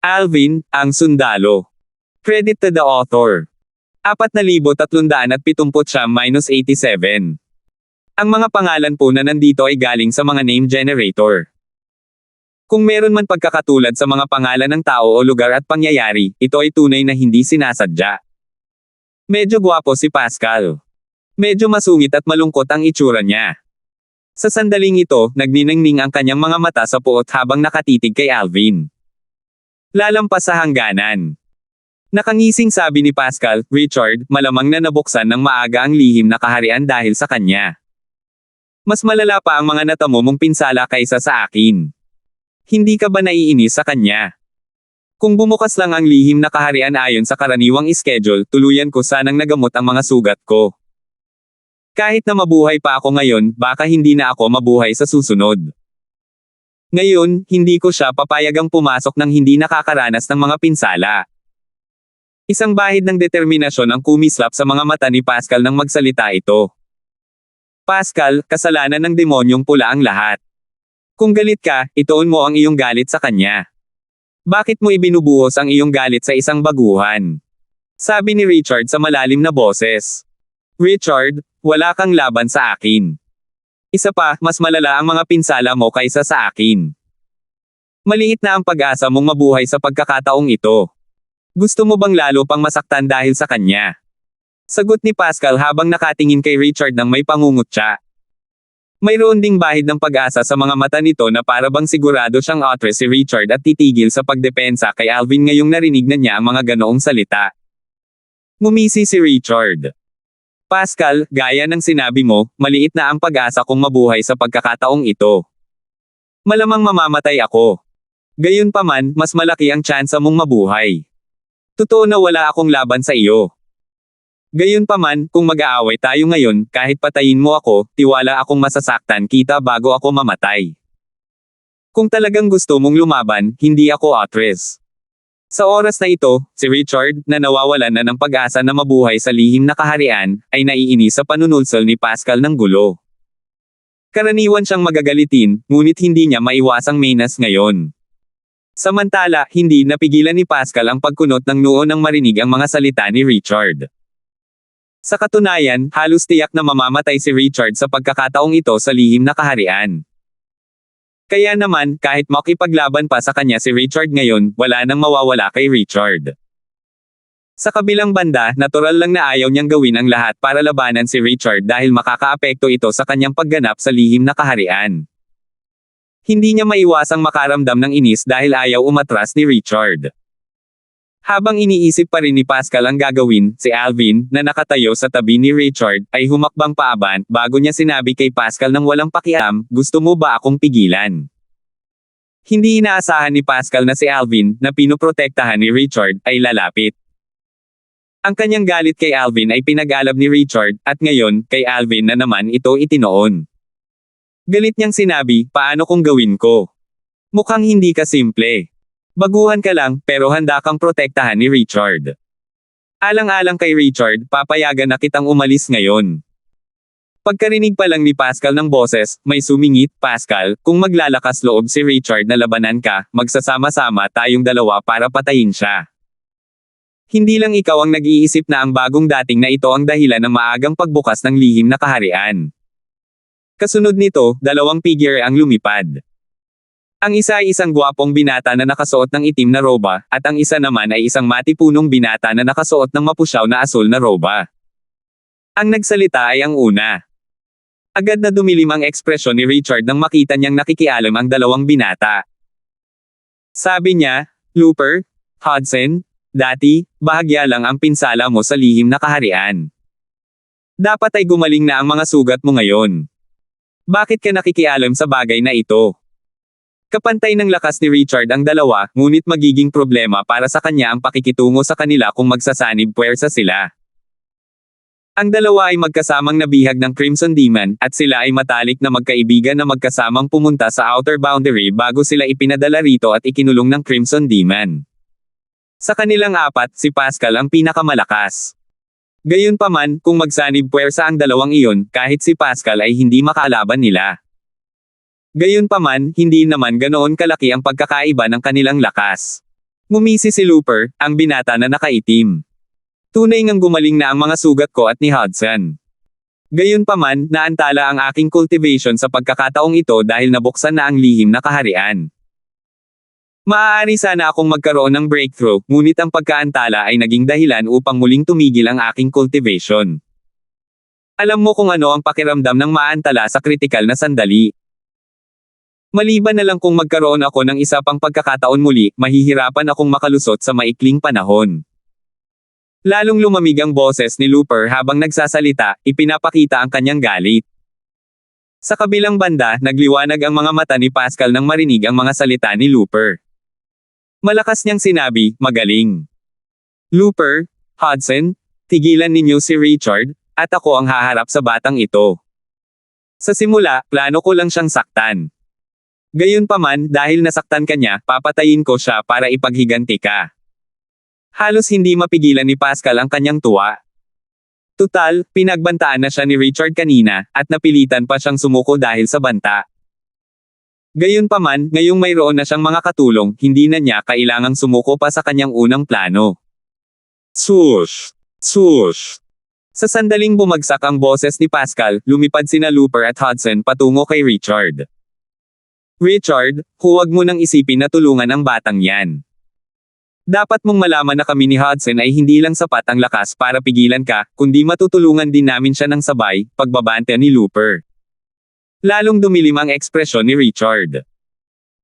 Alvin, ang sundalo. Credit to the author. 4,370-87. Ang mga pangalan po na nandito ay galing sa mga name generator. Kung meron man pagkakatulad sa mga pangalan ng tao o lugar at pangyayari, ito ay tunay na hindi sinasadya. Medyo gwapo si Pascal. Medyo masungit at malungkot ang itsura niya. Sa sandaling ito, nagniningning ang kanyang mga mata sa puot habang nakatitig kay Alvin. Lalampas sa hangganan. Nakangising sabi ni Pascal, Richard, malamang na nabuksan ng maaga ang lihim na kaharian dahil sa kanya. Mas malala pa ang mga natamo mong pinsala kaysa sa akin. Hindi ka ba naiinis sa kanya? Kung bumukas lang ang lihim na kaharian ayon sa karaniwang schedule, tuluyan ko sanang nagamot ang mga sugat ko. Kahit na mabuhay pa ako ngayon, baka hindi na ako mabuhay sa susunod. Ngayon, hindi ko siya papayagang pumasok ng hindi nakakaranas ng mga pinsala. Isang bahid ng determinasyon ang kumislap sa mga mata ni Pascal nang magsalita ito. Pascal, kasalanan ng demonyong pula ang lahat. Kung galit ka, ituon mo ang iyong galit sa kanya. Bakit mo ibinubuhos ang iyong galit sa isang baguhan? Sabi ni Richard sa malalim na boses. Richard, wala kang laban sa akin. Isa pa, mas malala ang mga pinsala mo kaysa sa akin. Maliit na ang pag-asa mong mabuhay sa pagkakataong ito. Gusto mo bang lalo pang masaktan dahil sa kanya? Sagot ni Pascal habang nakatingin kay Richard ng may pangungutya. Mayroon ding bahid ng pag-asa sa mga mata nito na para bang sigurado siyang actress si Richard at titigil sa pagdepensa kay Alvin ngayong narinig na niya ang mga ganoong salita. Ngumisi si Richard. Pascal, gaya ng sinabi mo, maliit na ang pag-asa kong mabuhay sa pagkakataong ito. Malamang mamamatay ako. Gayunpaman, mas malaki ang tsansa mong mabuhay. Totoo na wala akong laban sa iyo. Gayunpaman, kung mag-aaway tayo ngayon, kahit patayin mo ako, tiwala akong masasaktan kita bago ako mamatay. Kung talagang gusto mong lumaban, hindi ako actress. Sa oras na ito, si Richard, na nawawalan na ng pag-asa na mabuhay sa lihim na kaharian, ay naiinis sa panunulsol ni Pascal ng gulo. Karaniwan siyang magagalitin, ngunit hindi niya maiwasang mainas ngayon. Samantala, hindi napigilan ni Pascal ang pagkunot ng noo nang marinig ang mga salita ni Richard. Sa katunayan, halos tiyak na mamamatay si Richard sa pagkakataong ito sa lihim na kaharian. Kaya naman, kahit makipaglaban pa sa kanya si Richard ngayon, wala nang mawawala kay Richard. Sa kabilang banda, natural lang na ayaw niyang gawin ang lahat para labanan si Richard dahil makakaapekto ito sa kanyang pagganap sa lihim na kaharian. Hindi niya maiwasang makaramdam ng inis dahil ayaw umatras ni Richard. Habang iniisip pa rin ni Pascal ang gagawin, si Alvin, na nakatayo sa tabi ni Richard, ay humakbang paaban, bago niya sinabi kay Pascal nang walang pakialam, gusto mo ba akong pigilan? Hindi inaasahan ni Pascal na si Alvin, na pinoprotektahan ni Richard, ay lalapit. Ang kanyang galit kay Alvin ay pinag-alab ni Richard, at ngayon, kay Alvin na naman ito itinoon. Galit niyang sinabi, paano kung gawin ko? Mukhang hindi ka simple. Baguhan ka lang, pero handa kang protektahan ni Richard. Alang-alang kay Richard, papayagan na kitang umalis ngayon. Pagkarinig pa lang ni Pascal ng boses, may sumingit, Pascal, kung maglalakas loob si Richard na labanan ka, magsasama-sama tayong dalawa para patayin siya. Hindi lang ikaw ang nag-iisip na ang bagong dating na ito ang dahilan ng maagang pagbukas ng lihim na kaharian. Kasunod nito, dalawang figure ang lumipad. Ang isa ay isang gwapong binata na nakasuot ng itim na roba, at ang isa naman ay isang matipunong binata na nakasuot ng mapusyaw na asul na roba. Ang nagsalita ay ang una. Agad na dumilim ang ekspresyon ni Richard nang makita niyang nakikialam ang dalawang binata. Sabi niya, Looper, Hudson, dati, bahagya lang ang pinsala mo sa lihim na kaharian. Dapat ay gumaling na ang mga sugat mo ngayon. Bakit ka nakikialam sa bagay na ito? Kapantay ng lakas ni Richard ang dalawa, ngunit magiging problema para sa kanya ang pakikitungo sa kanila kung magsasanib puwersa sila. Ang dalawa ay magkasamang nabihag ng Crimson Demon, at sila ay matalik na magkaibigan na magkasamang pumunta sa Outer Boundary bago sila ipinadala rito at ikinulong ng Crimson Demon. Sa kanilang apat, si Pascal ang pinakamalakas. Gayunpaman, kung magsanib puwersa ang dalawang iyon, kahit si Pascal ay hindi makalaban nila. Gayunpaman, hindi naman ganoon kalaki ang pagkakaiba ng kanilang lakas. Ngumisi si Looper, ang binata na nakaitim. Tunay ngang gumaling na ang mga sugat ko at ni Hudson. Gayunpaman, naantala ang aking cultivation sa pagkakataong ito dahil nabuksan na ang lihim na kaharian. Maaari sana akong magkaroon ng breakthrough, ngunit ang pagkaantala ay naging dahilan upang muling tumigil ang aking cultivation. Alam mo kung ano ang pakiramdam ng maantala sa kritikal na sandali. Maliban na lang kung magkaroon ako ng isa pang pagkakataon muli, mahihirapan akong makalusot sa maikling panahon. Lalong lumamig ang boses ni Looper habang nagsasalita, ipinapakita ang kanyang galit. Sa kabilang banda, nagliwanag ang mga mata ni Pascal nang marinig ang mga salita ni Looper. Malakas niyang sinabi, magaling. Looper, Hudson, tigilan ninyo si Richard, at ako ang haharap sa batang ito. Sa simula, plano ko lang siyang saktan. Gayunpaman, dahil nasaktan ka niya, papatayin ko siya para ipaghiganti ka. Halos hindi mapigilan ni Pascal ang kanyang tuwa. Tutal, pinagbantaan na siya ni Richard kanina, at napilitan pa siyang sumuko dahil sa banta. Gayunpaman, ngayong mayroon na siyang mga katulong, hindi na niya kailangang sumuko pa sa kanyang unang plano. Sush! Sush! Sa sandaling bumagsak ang boses ni Pascal, lumipad sina Looper at Hudson patungo kay Richard. Richard, huwag mo nang isipin na tulungan ang batang yan. Dapat mong malaman na kami ni Hudson ay hindi lang sapat ang lakas para pigilan ka, kundi matutulungan din namin siya ng sabay, pagbabante ni Looper. Lalong dumilim ang ekspresyon ni Richard.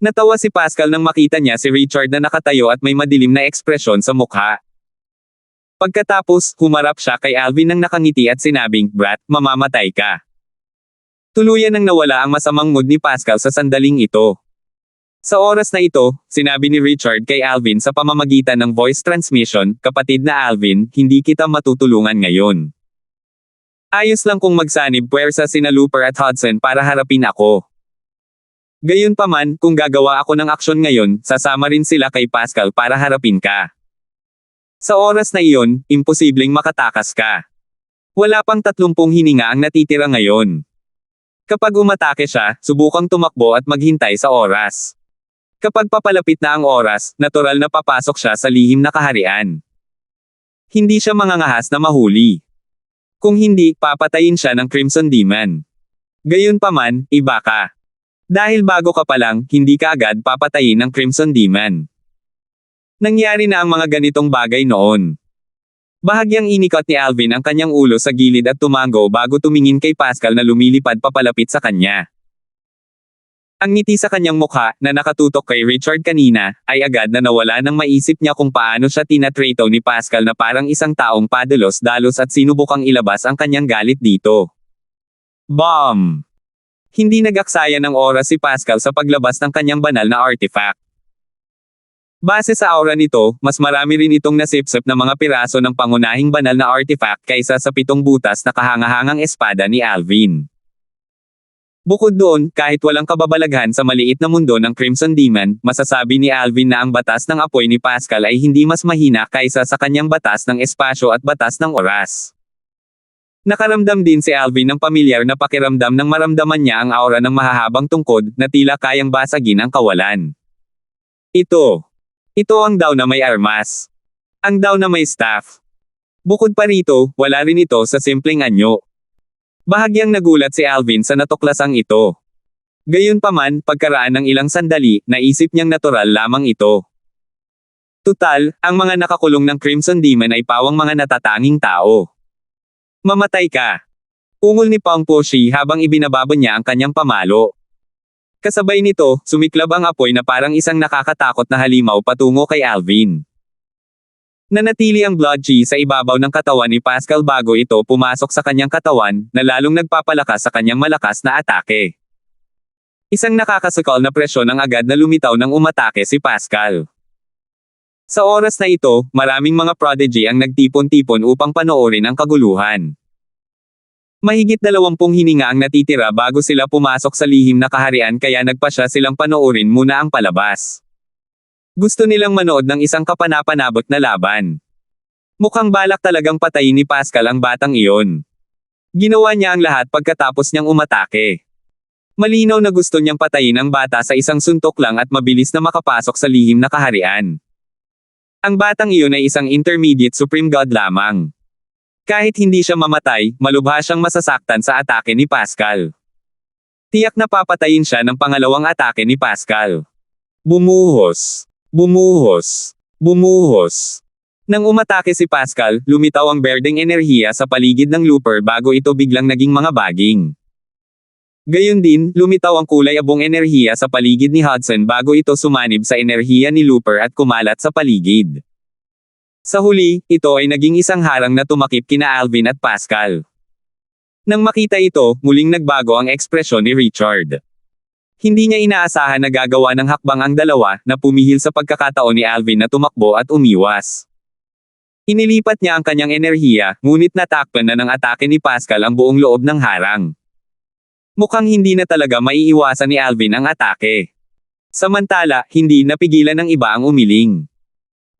Natawa si Pascal nang makita niya si Richard na nakatayo at may madilim na ekspresyon sa mukha. Pagkatapos, humarap siya kay Alvin nang nakangiti at sinabing, "Brat, mamamatay ka." Tuluyan nang nawala ang masamang mood ni Pascal sa sandaling ito. Sa oras na ito, sinabi ni Richard kay Alvin sa pamamagitan ng voice transmission, "Kapatid na Alvin, hindi kita matutulungan ngayon. Ayos lang kung magsanib puwersa sina Looper at Hudson para harapin ako. Gayunpaman, kung gagawa ako ng aksyon ngayon, sasama rin sila kay Pascal para harapin ka. Sa oras na iyon, imposibleng makatakas ka. Wala pang 30 hininga ang natitira ngayon. Kapag umatake siya, subukang tumakbo at maghintay sa oras. Kapag papalapit na ang oras, natural na papasok siya sa lihim na kaharian. Hindi siya mangangahas na mahuli. Kung hindi, papatayin siya ng Crimson Demon. Gayunpaman, iba ka. Dahil bago ka pa lang, hindi ka agad papatayin ng Crimson Demon. Nangyari na ang mga ganitong bagay noon. Bahagyang inikot ni Alvin ang kanyang ulo sa gilid at tumango bago tumingin kay Pascal na lumilipad papalapit sa kanya. Ang ngiti sa kanyang mukha, na nakatutok kay Richard kanina, ay agad na nawala nang maisip niya kung paano siya tinatrato ni Pascal na parang isang taong padalos-dalos at sinubukang ilabas ang kanyang galit dito. Bomb! Hindi nagaksaya ng oras si Pascal sa paglabas ng kanyang banal na artifact. Base sa aura nito, mas marami rin itong nasipsip na mga piraso ng pangunahing banal na artifact kaysa sa 7 butas na kahangahangang espada ni Alvin. Bukod doon, kahit walang kababalaghan sa maliit na mundo ng Crimson Demon, masasabi ni Alvin na ang batas ng apoy ni Pascal ay hindi mas mahina kaysa sa kanyang batas ng espasyo at batas ng oras. Nakaramdam din si Alvin ng pamilyar na pakiramdam nang maramdaman niya ang aura ng mahahabang tungkod na tila kayang basagin ang kawalan. Ito ang daw na may armas. Ang daw na may staff. Bukod pa rito, wala rin ito sa simpleng anyo. Bahagyang nagulat si Alvin sa natuklasang ito. Gayunpaman, pagkaraan ng ilang sandali, naisip niyang natural lamang ito. Tutal, ang mga nakakulong ng Crimson Demon ay pawang mga natatanging tao. Mamatay ka! Ungol ni Pang Poshi habang ibinababa niya ang kanyang pamalo. Kasabay nito, sumiklab ang apoy na parang isang nakakatakot na halimaw patungo kay Alvin. Nanatili ang blood chi sa ibabaw ng katawan ni Pascal bago ito pumasok sa kanyang katawan, na lalong nagpapalakas sa kanyang malakas na atake. Isang nakakasukal na presyon ang agad na lumitaw nang umatake si Pascal. Sa oras na ito, maraming mga prodigy ang nagtipon-tipon upang panoorin ang kaguluhan. Mahigit 20 hininga ang natitira bago sila pumasok sa lihim na kaharian kaya nagpasya silang panoorin muna ang palabas. Gusto nilang manood ng isang kapanapanabot na laban. Mukhang balak talagang patayin ni Pascal ang batang iyon. Ginawa niya ang lahat pagkatapos niyang umatake. Malinaw na gusto niyang patayin ang bata sa isang suntok lang at mabilis na makapasok sa lihim na kaharian. Ang batang iyon ay isang intermediate supreme god lamang. Kahit hindi siya mamatay, malubha siyang masasaktan sa atake ni Pascal. Tiyak na papatayin siya ng pangalawang atake ni Pascal. Bumuhos. Bumuhos. Bumuhos. Nang umatake si Pascal, lumitaw ang berdeng enerhiya sa paligid ng Looper bago ito biglang naging mga baging. Gayon din, lumitaw ang kulay abong enerhiya sa paligid ni Hudson bago ito sumanib sa enerhiya ni Looper at kumalat sa paligid. Sa huli, ito ay naging isang harang na tumakip kina Alvin at Pascal. Nang makita ito, muling nagbago ang ekspresyon ni Richard. Hindi niya inaasahan na gagawa ng hakbang ang dalawa, na pumihil sa pagkakataon ni Alvin na tumakbo at umiwas. Inilipat niya ang kanyang enerhiya, ngunit natakpan na ng atake ni Pascal ang buong loob ng harang. Mukhang hindi na talaga maiiwasan ni Alvin ang atake. Samantala, hindi napigilan ng iba ang umiling.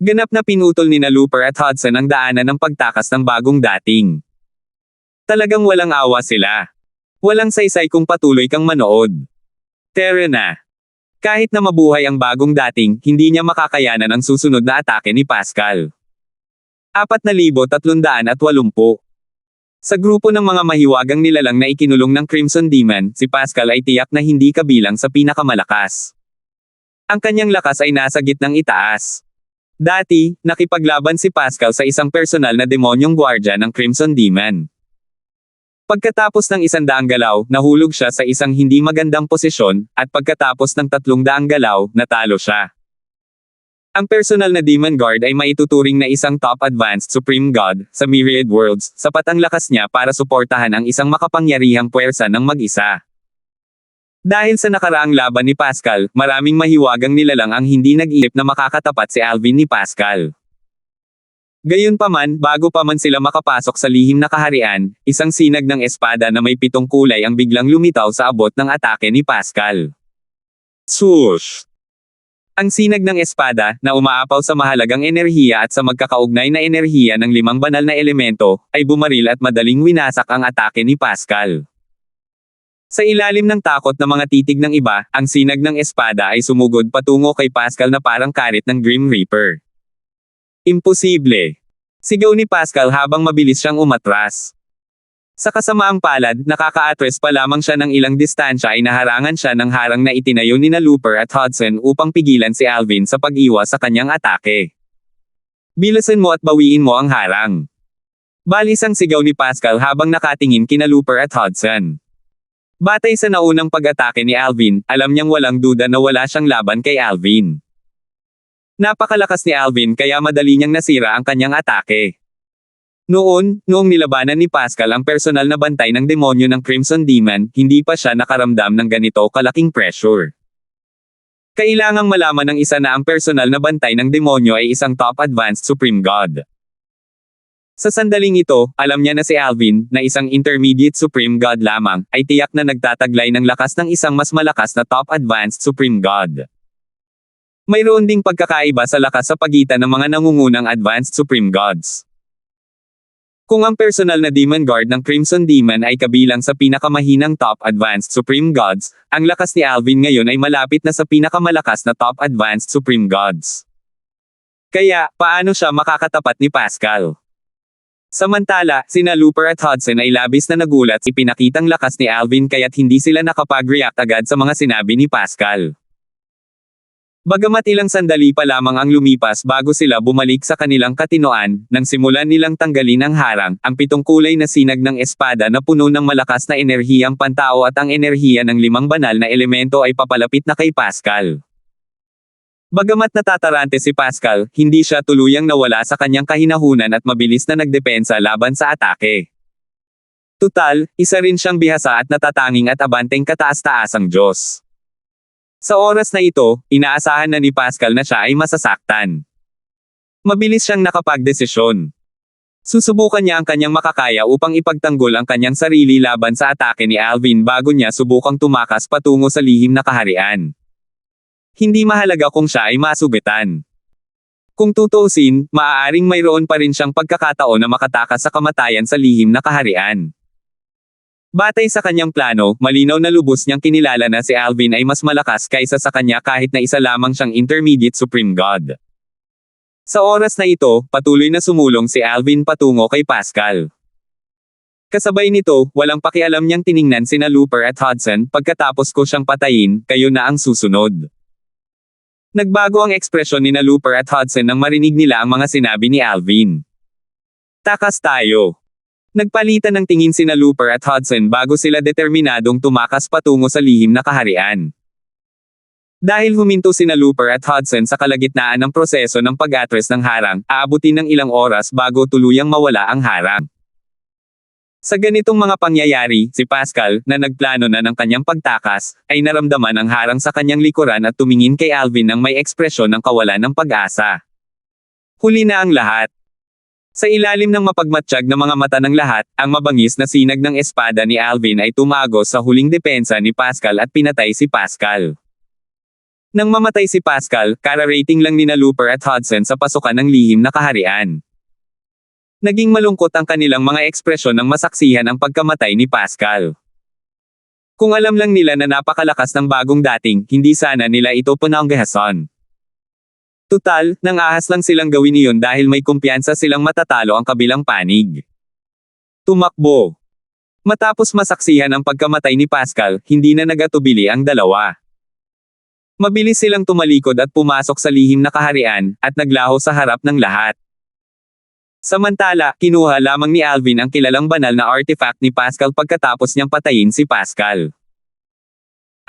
Ganap na pinutol nina Looper at Hudson ang daanan ng pagtakas ng bagong dating. Talagang walang awa sila. Walang saysay kung patuloy kang manood. Tara na. Kahit na mabuhay ang bagong dating, hindi niya makakayanan ang susunod na atake ni Pascal. 4,380. Sa grupo ng mga mahiwagang nilalang na ikinulong ng Crimson Demon, si Pascal ay tiyak na hindi kabilang sa pinakamalakas. Ang kanyang lakas ay nasa gitnang itaas. Dati, nakipaglaban si Pascal sa isang personal na demonyong gwardya ng Crimson Demon. Pagkatapos ng 100 galaw, nahulog siya sa isang hindi magandang posisyon, at pagkatapos ng 300 galaw, natalo siya. Ang personal na Demon Guard ay maituturing na isang top advanced Supreme God, sa Myriad Worlds, sapat ang lakas niya para suportahan ang isang makapangyarihang puwersa ng mag-isa. Dahil sa nakaraang laban ni Pascal, maraming mahiwagang nilalang ang hindi nag-iip na makakatapat si Alvin ni Pascal. Gayunpaman, bago pa man sila makapasok sa lihim na kaharian, isang sinag ng espada na may 7 kulay ang biglang lumitaw sa abot ng atake ni Pascal. Swoosh! Ang sinag ng espada, na umaapaw sa mahalagang enerhiya at sa magkakaugnay na enerhiya ng 5 banal na elemento, ay bumaril at madaling winasak ang atake ni Pascal. Sa ilalim ng takot na mga titig ng iba, ang sinag ng espada ay sumugod patungo kay Pascal na parang karit ng Grim Reaper. Imposible! Sigaw ni Pascal habang mabilis siyang umatras. Sa kasamaang palad, nakaka-atres pa lamang siya ng ilang distansya ay naharangan siya ng harang na itinayo nina Looper at Hudson upang pigilan si Alvin sa pag-iwas sa kanyang atake. Bilisan mo at bawiin mo ang harang. Balis ang sigaw ni Pascal habang nakatingin kina Looper at Hudson. Batay sa naunang pag-atake ni Alvin, alam niyang walang duda na wala siyang laban kay Alvin. Napakalakas ni Alvin kaya madali niyang nasira ang kanyang atake. Noong nilabanan ni Pascal ang personal na bantay ng demonyo ng Crimson Demon, hindi pa siya nakaramdam ng ganito kalaking pressure. Kailangang malaman ng isa na ang personal na bantay ng demonyo ay isang top advanced Supreme God. Sa sandaling ito, alam niya na si Alvin, na isang intermediate Supreme God lamang, ay tiyak na nagtataglay ng lakas ng isang mas malakas na top advanced Supreme God. Mayroon ding pagkakaiba sa lakas sa pagitan ng mga nangungunang advanced Supreme Gods. Kung ang personal na Demon Guard ng Crimson Demon ay kabilang sa pinakamahinang top advanced Supreme Gods, ang lakas ni Alvin ngayon ay malapit na sa pinakamalakas na top advanced Supreme Gods. Kaya, paano siya makakatapat ni Pascal? Samantala, sina Looper at Hudson ay labis na nagulat sa ipinakitang lakas ni Alvin kaya't hindi sila nakapag-react agad sa mga sinabi ni Pascal. Bagamat ilang sandali pa lamang ang lumipas bago sila bumalik sa kanilang katinoan, nang simulan nilang tanggalin ang harang, ang 7 kulay na sinag ng espada na puno ng malakas na enerhiyang pantao at ang enerhiya ng 5 banal na elemento ay papalapit na kay Pascal. Bagamat natatarante si Pascal, hindi siya tuluyang nawala sa kanyang kahinahunan at mabilis na nagdepensa laban sa atake. Tutal, isa rin siyang bihasa at natatanging at abanteng kataas-taasang Diyos. Sa oras na ito, inaasahan na ni Pascal na siya ay masasaktan. Mabilis siyang nakapagdesisyon. Susubukan niya ang kanyang makakaya upang ipagtanggol ang kanyang sarili laban sa atake ni Alvin bago niya subukang tumakas patungo sa lihim na kaharian. Hindi mahalaga kung siya ay masubitan. Kung tutuusin, maaaring mayroon pa rin siyang pagkakataon na makatakas sa kamatayan sa lihim na kaharian. Batay sa kanyang plano, malinaw na lubos niyang kinilala na si Alvin ay mas malakas kaysa sa kanya kahit na isa lamang siyang intermediate Supreme God. Sa oras na ito, patuloy na sumulong si Alvin patungo kay Pascal. Kasabay nito, walang pakialam niyang tiningnan sina Looper at Hudson, pagkatapos ko siyang patayin, kayo na ang susunod. Nagbago ang ekspresyon ni Looper at Hudson nang marinig nila ang mga sinabi ni Alvin. Takas tayo. Nagpalitan ng tingin sina Looper at Hudson bago sila determinadong tumakas patungo sa lihim na kaharian. Dahil huminto sina Looper at Hudson sa kalagitnaan ng proseso ng pag-atres ng harang, aabutin ng ilang oras bago tuluyang mawala ang harang. Sa ganitong mga pangyayari, si Pascal, na nagplano na ng kanyang pagtakas, ay naramdaman ang harang sa kanyang likuran at tumingin kay Alvin nang may ekspresyon ng kawalan ng pag-asa. Huli na ang lahat. Sa ilalim ng mapagmatsyag na mga mata ng lahat, ang mabangis na sinag ng espada ni Alvin ay tumagos sa huling depensa ni Pascal at pinatay si Pascal. Nang mamatay si Pascal, kara-rating lang nina Looper at Hudson sa pasukan ng lihim na kaharian. Naging malungkot ang kanilang mga ekspresyon nang masaksihan ang pagkamatay ni Pascal. Kung alam lang nila na napakalakas ng bagong dating, hindi sana nila ito pinanggahasan. Tutal, nang ahas lang silang gawin iyon dahil may kumpiyansa silang matatalo ang kabilang panig. Tumakbo. Matapos masaksihan ang pagkamatay ni Pascal, hindi na nagatubili ang dalawa. Mabilis silang tumalikod at pumasok sa lihim na kaharian, at naglaho sa harap ng lahat. Samantala, kinuha lamang ni Alvin ang kilalang banal na artifact ni Pascal pagkatapos niyang patayin si Pascal.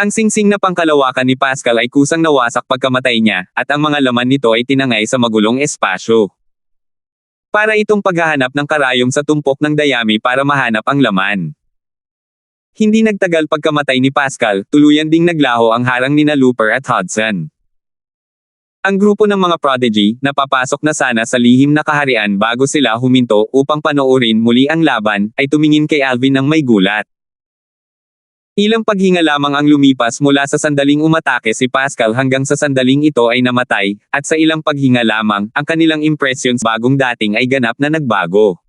Ang singsing na pangkalawakan ni Pascal ay kusang nawasak pagkamatay niya, at ang mga laman nito ay tinangay sa magulong espasyo. Para itong paghahanap ng karayom sa tumpok ng dayami para mahanap ang laman. Hindi nagtagal pagkamatay ni Pascal, tuluyan ding naglaho ang harang nina Looper at Hudson. Ang grupo ng mga prodigy, napapasok na sana sa lihim na kaharian bago sila huminto upang panoorin muli ang laban, ay tumingin kay Alvin ng may gulat. Ilang paghinga lamang ang lumipas mula sa sandaling umatake si Pascal hanggang sa sandaling ito ay namatay, at sa ilang paghinga lamang, ang kanilang impressions bagong dating ay ganap na nagbago.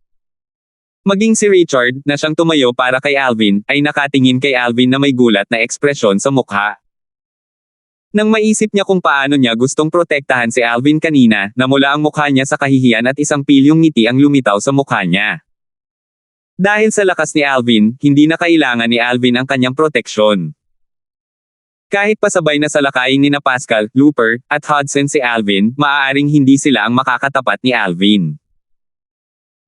Maging si Richard, na siyang tumayo para kay Alvin, ay nakatingin kay Alvin na may gulat na ekspresyon sa mukha. Nang maisip niya kung paano niya gustong protektahan si Alvin kanina, namula ang mukha niya sa kahihiyan at isang pilyong ngiti ang lumitaw sa mukha niya. Dahil sa lakas ni Alvin, hindi na kailangan ni Alvin ang kanyang proteksyon. Kahit pasabay na salakayin ni Pascal, Looper, at Hudson si Alvin, maaaring hindi sila ang makakatapat ni Alvin.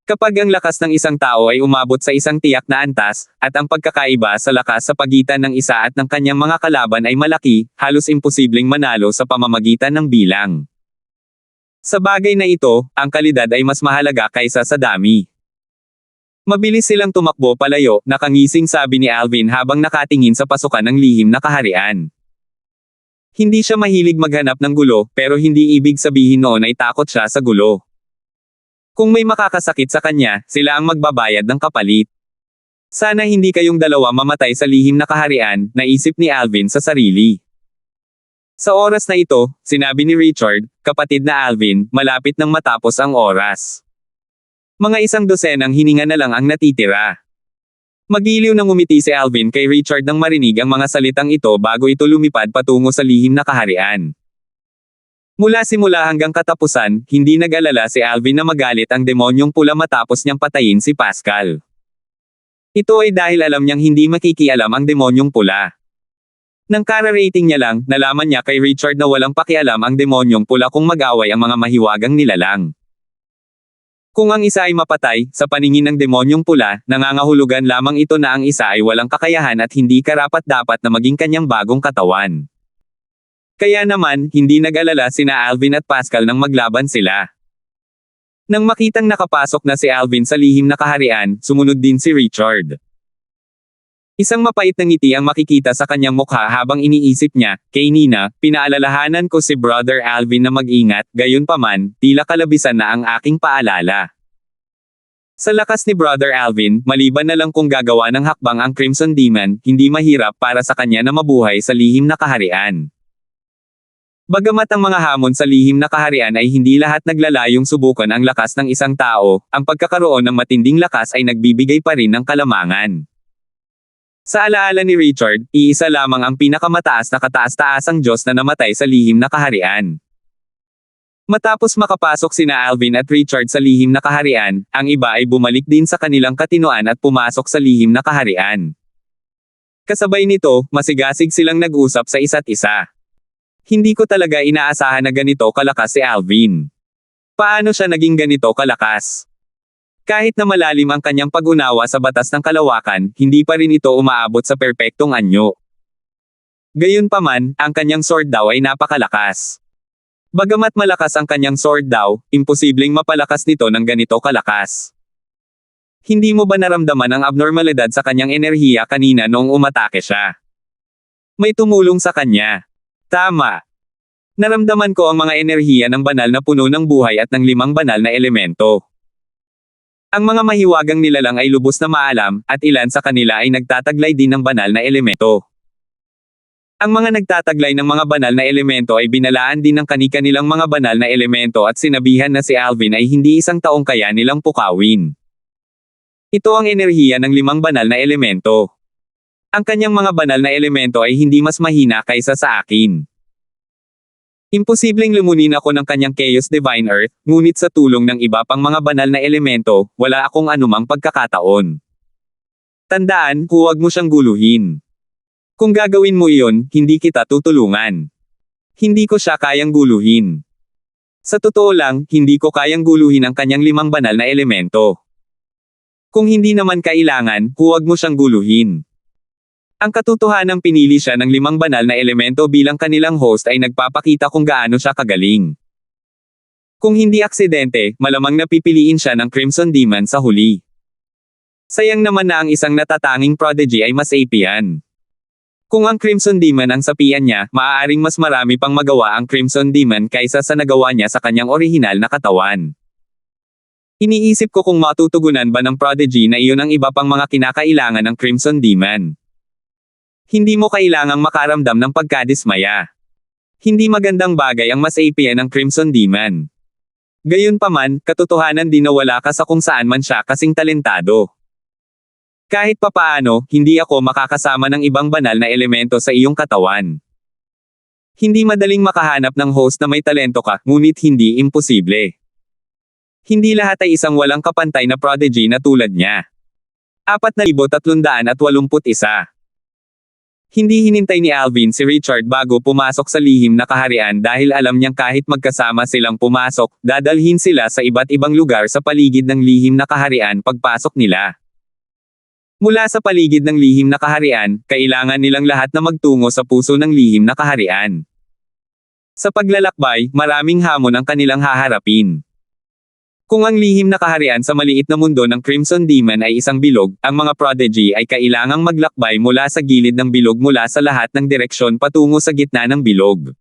Kapag ang lakas ng isang tao ay umabot sa isang tiyak na antas, at ang pagkakaiba sa lakas sa pagitan ng isa at ng kanyang mga kalaban ay malaki, halos imposibleng manalo sa pamamagitan ng bilang. Sa bagay na ito, ang kalidad ay mas mahalaga kaysa sa dami. Mabilis silang tumakbo palayo, nakangising sabi ni Alvin habang nakatingin sa pasukan ng lihim na kaharian. Hindi siya mahilig maghanap ng gulo, pero hindi ibig sabihin noon ay takot siya sa gulo. Kung may makakasakit sa kanya, sila ang magbabayad ng kapalit. Sana hindi kayong dalawa mamatay sa lihim na kaharian, naisip ni Alvin sa sarili. Sa oras na ito, sinabi ni Richard, kapatid na Alvin, malapit nang matapos ang oras. Mga isang dosenang hininga na lang ang natitira. Magiliw nang umiti si Alvin kay Richard nang marinig ang mga salitang ito bago ito lumipad patungo sa lihim na kaharian. Mula simula hanggang katapusan, hindi nag-alala si Alvin na magalit ang demonyong pula matapos niyang patayin si Pascal. Ito ay dahil alam niyang hindi makikialam ang demonyong pula. Nang kara-rating niya lang, nalaman niya kay Richard na walang pakialam ang demonyong pula kung mag-away ang mga mahiwagang nilalang. Kung ang isa ay mapatay, sa paningin ng demonyong pula, nangangahulugan lamang ito na ang isa ay walang kakayahan at hindi karapat-dapat na maging kanyang bagong katawan. Kaya naman, hindi nag-alala sina Alvin at Pascal nang maglaban sila. Nang makitang nakapasok na si Alvin sa lihim na kaharian, sumunod din si Richard. Isang mapait na ngiti ang makikita sa kanyang mukha habang iniisip niya, kay Nina, pinaalalahanan ko si Brother Alvin na mag-ingat, gayunpaman, tila kalabisan na ang aking paalala. Sa lakas ni Brother Alvin, maliban na lang kung gagawa ng hakbang ang Crimson Demon, hindi mahirap para sa kanya na mabuhay sa lihim na kaharian. Bagamat ang mga hamon sa lihim na kaharian ay hindi lahat naglalayong subukan ang lakas ng isang tao, ang pagkakaroon ng matinding lakas ay nagbibigay pa rin ng kalamangan. Sa alaala ni Richard, iisa lamang ang pinakamataas na kataas-taasang Diyos na namatay sa lihim na kaharian. Matapos makapasok sina Alvin at Richard sa lihim na kaharian, ang iba ay bumalik din sa kanilang katinoan at pumasok sa lihim na kaharian. Kasabay nito, masigasig silang nag-usap sa isa't isa. Hindi ko talaga inaasahan na ganito kalakas si Alvin. Paano siya naging ganito kalakas? Kahit na malalim ang kanyang pag-unawa sa batas ng kalawakan, hindi pa rin ito umaabot sa perpektong anyo. Gayunpaman, ang kanyang sword daw ay napakalakas. Bagamat malakas ang kanyang sword daw, imposibleng mapalakas nito ng ganito kalakas. Hindi mo ba naramdaman ang abnormalidad sa kanyang enerhiya kanina noong umatake siya? May tumulong sa kanya. Tama. Naramdaman ko ang mga enerhiya ng banal na puno ng buhay at ng 5 banal na elemento. Ang mga mahiwagang nilalang ay lubos na maalam, at ilan sa kanila ay nagtataglay din ng banal na elemento. Ang mga nagtataglay ng mga banal na elemento ay binalaan din ng kani-kanilang mga banal na elemento at sinabihan na si Alvin ay hindi isang taong kaya nilang pukawin. Ito ang enerhiya ng 5 banal na elemento. Ang kanyang mga banal na elemento ay hindi mas mahina kaysa sa akin. Imposibleng lumunin ako ng kanyang Chaos Divine Earth, ngunit sa tulong ng iba pang mga banal na elemento, wala akong anumang pagkakataon. Tandaan, huwag mo siyang guluhin. Kung gagawin mo iyon, hindi kita tutulungan. Hindi ko siya kayang guluhin. Sa totoo lang, hindi ko kayang guluhin ang kanyang 5 banal na elemento. Kung hindi naman kailangan, huwag mo siyang guluhin. Ang katotohanang pinili siya ng 5 banal na elemento bilang kanilang host ay nagpapakita kung gaano siya kagaling. Kung hindi aksidente, malamang napipiliin siya ng Crimson Demon sa huli. Sayang naman na ang isang natatanging prodigy ay mas apian. Kung ang Crimson Demon ang sapian niya, maaaring mas marami pang magawa ang Crimson Demon kaysa sa nagawa niya sa kanyang orihinal na katawan. Iniisip ko kung matutugunan ba ng prodigy na iyon ang iba pang mga kinakailangan ng Crimson Demon. Hindi mo kailangang makaramdam ng pagkadismaya. Hindi magandang bagay ang mas apian ng Crimson Demon. Gayunpaman, katotohanan din na wala ka sa kung saan man siya kasing talentado. Kahit papaano, hindi ako makakasama ng ibang banal na elemento sa iyong katawan. Hindi madaling makahanap ng host na may talento ka, ngunit hindi imposible. Hindi lahat ay isang walang kapantay na prodigy na tulad niya. 4,381. Hindi hinintay ni Alvin si Richard bago pumasok sa lihim na kaharian dahil alam niyang kahit magkasama silang pumasok, dadalhin sila sa iba't ibang lugar sa paligid ng lihim na kaharian pagpasok nila. Mula sa paligid ng lihim na kaharian, kailangan nilang lahat na magtungo sa puso ng lihim na kaharian. Sa paglalakbay, maraming hamon ang kanilang haharapin. Kung ang lihim na kaharian sa maliit na mundo ng Crimson Demon ay isang bilog, ang mga prodigy ay kailangang maglakbay mula sa gilid ng bilog mula sa lahat ng direksyon patungo sa gitna ng bilog.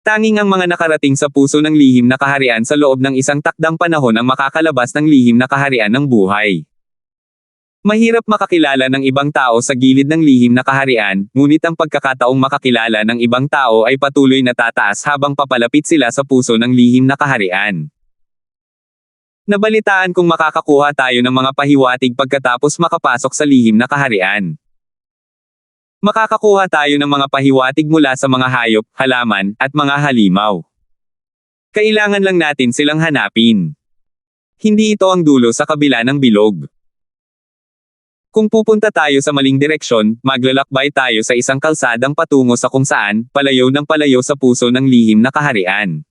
Tanging ang mga nakarating sa puso ng lihim na kaharian sa loob ng isang takdang panahon ang makakalabas ng lihim na kaharian ng buhay. Mahirap makakilala ng ibang tao sa gilid ng lihim na kaharian, ngunit ang pagkakataong makakilala ng ibang tao ay patuloy na tataas habang papalapit sila sa puso ng lihim na kaharian. Nabalitaan kung makakakuha tayo ng mga pahiwatig pagkatapos makapasok sa lihim na kaharian. Makakakuha tayo ng mga pahiwatig mula sa mga hayop, halaman, at mga halimaw. Kailangan lang natin silang hanapin. Hindi ito ang dulo sa kabila ng bilog. Kung pupunta tayo sa maling direksyon, maglalakbay tayo sa isang kalsadang patungo sa kung saan, palayo ng palayo sa puso ng lihim na kaharian.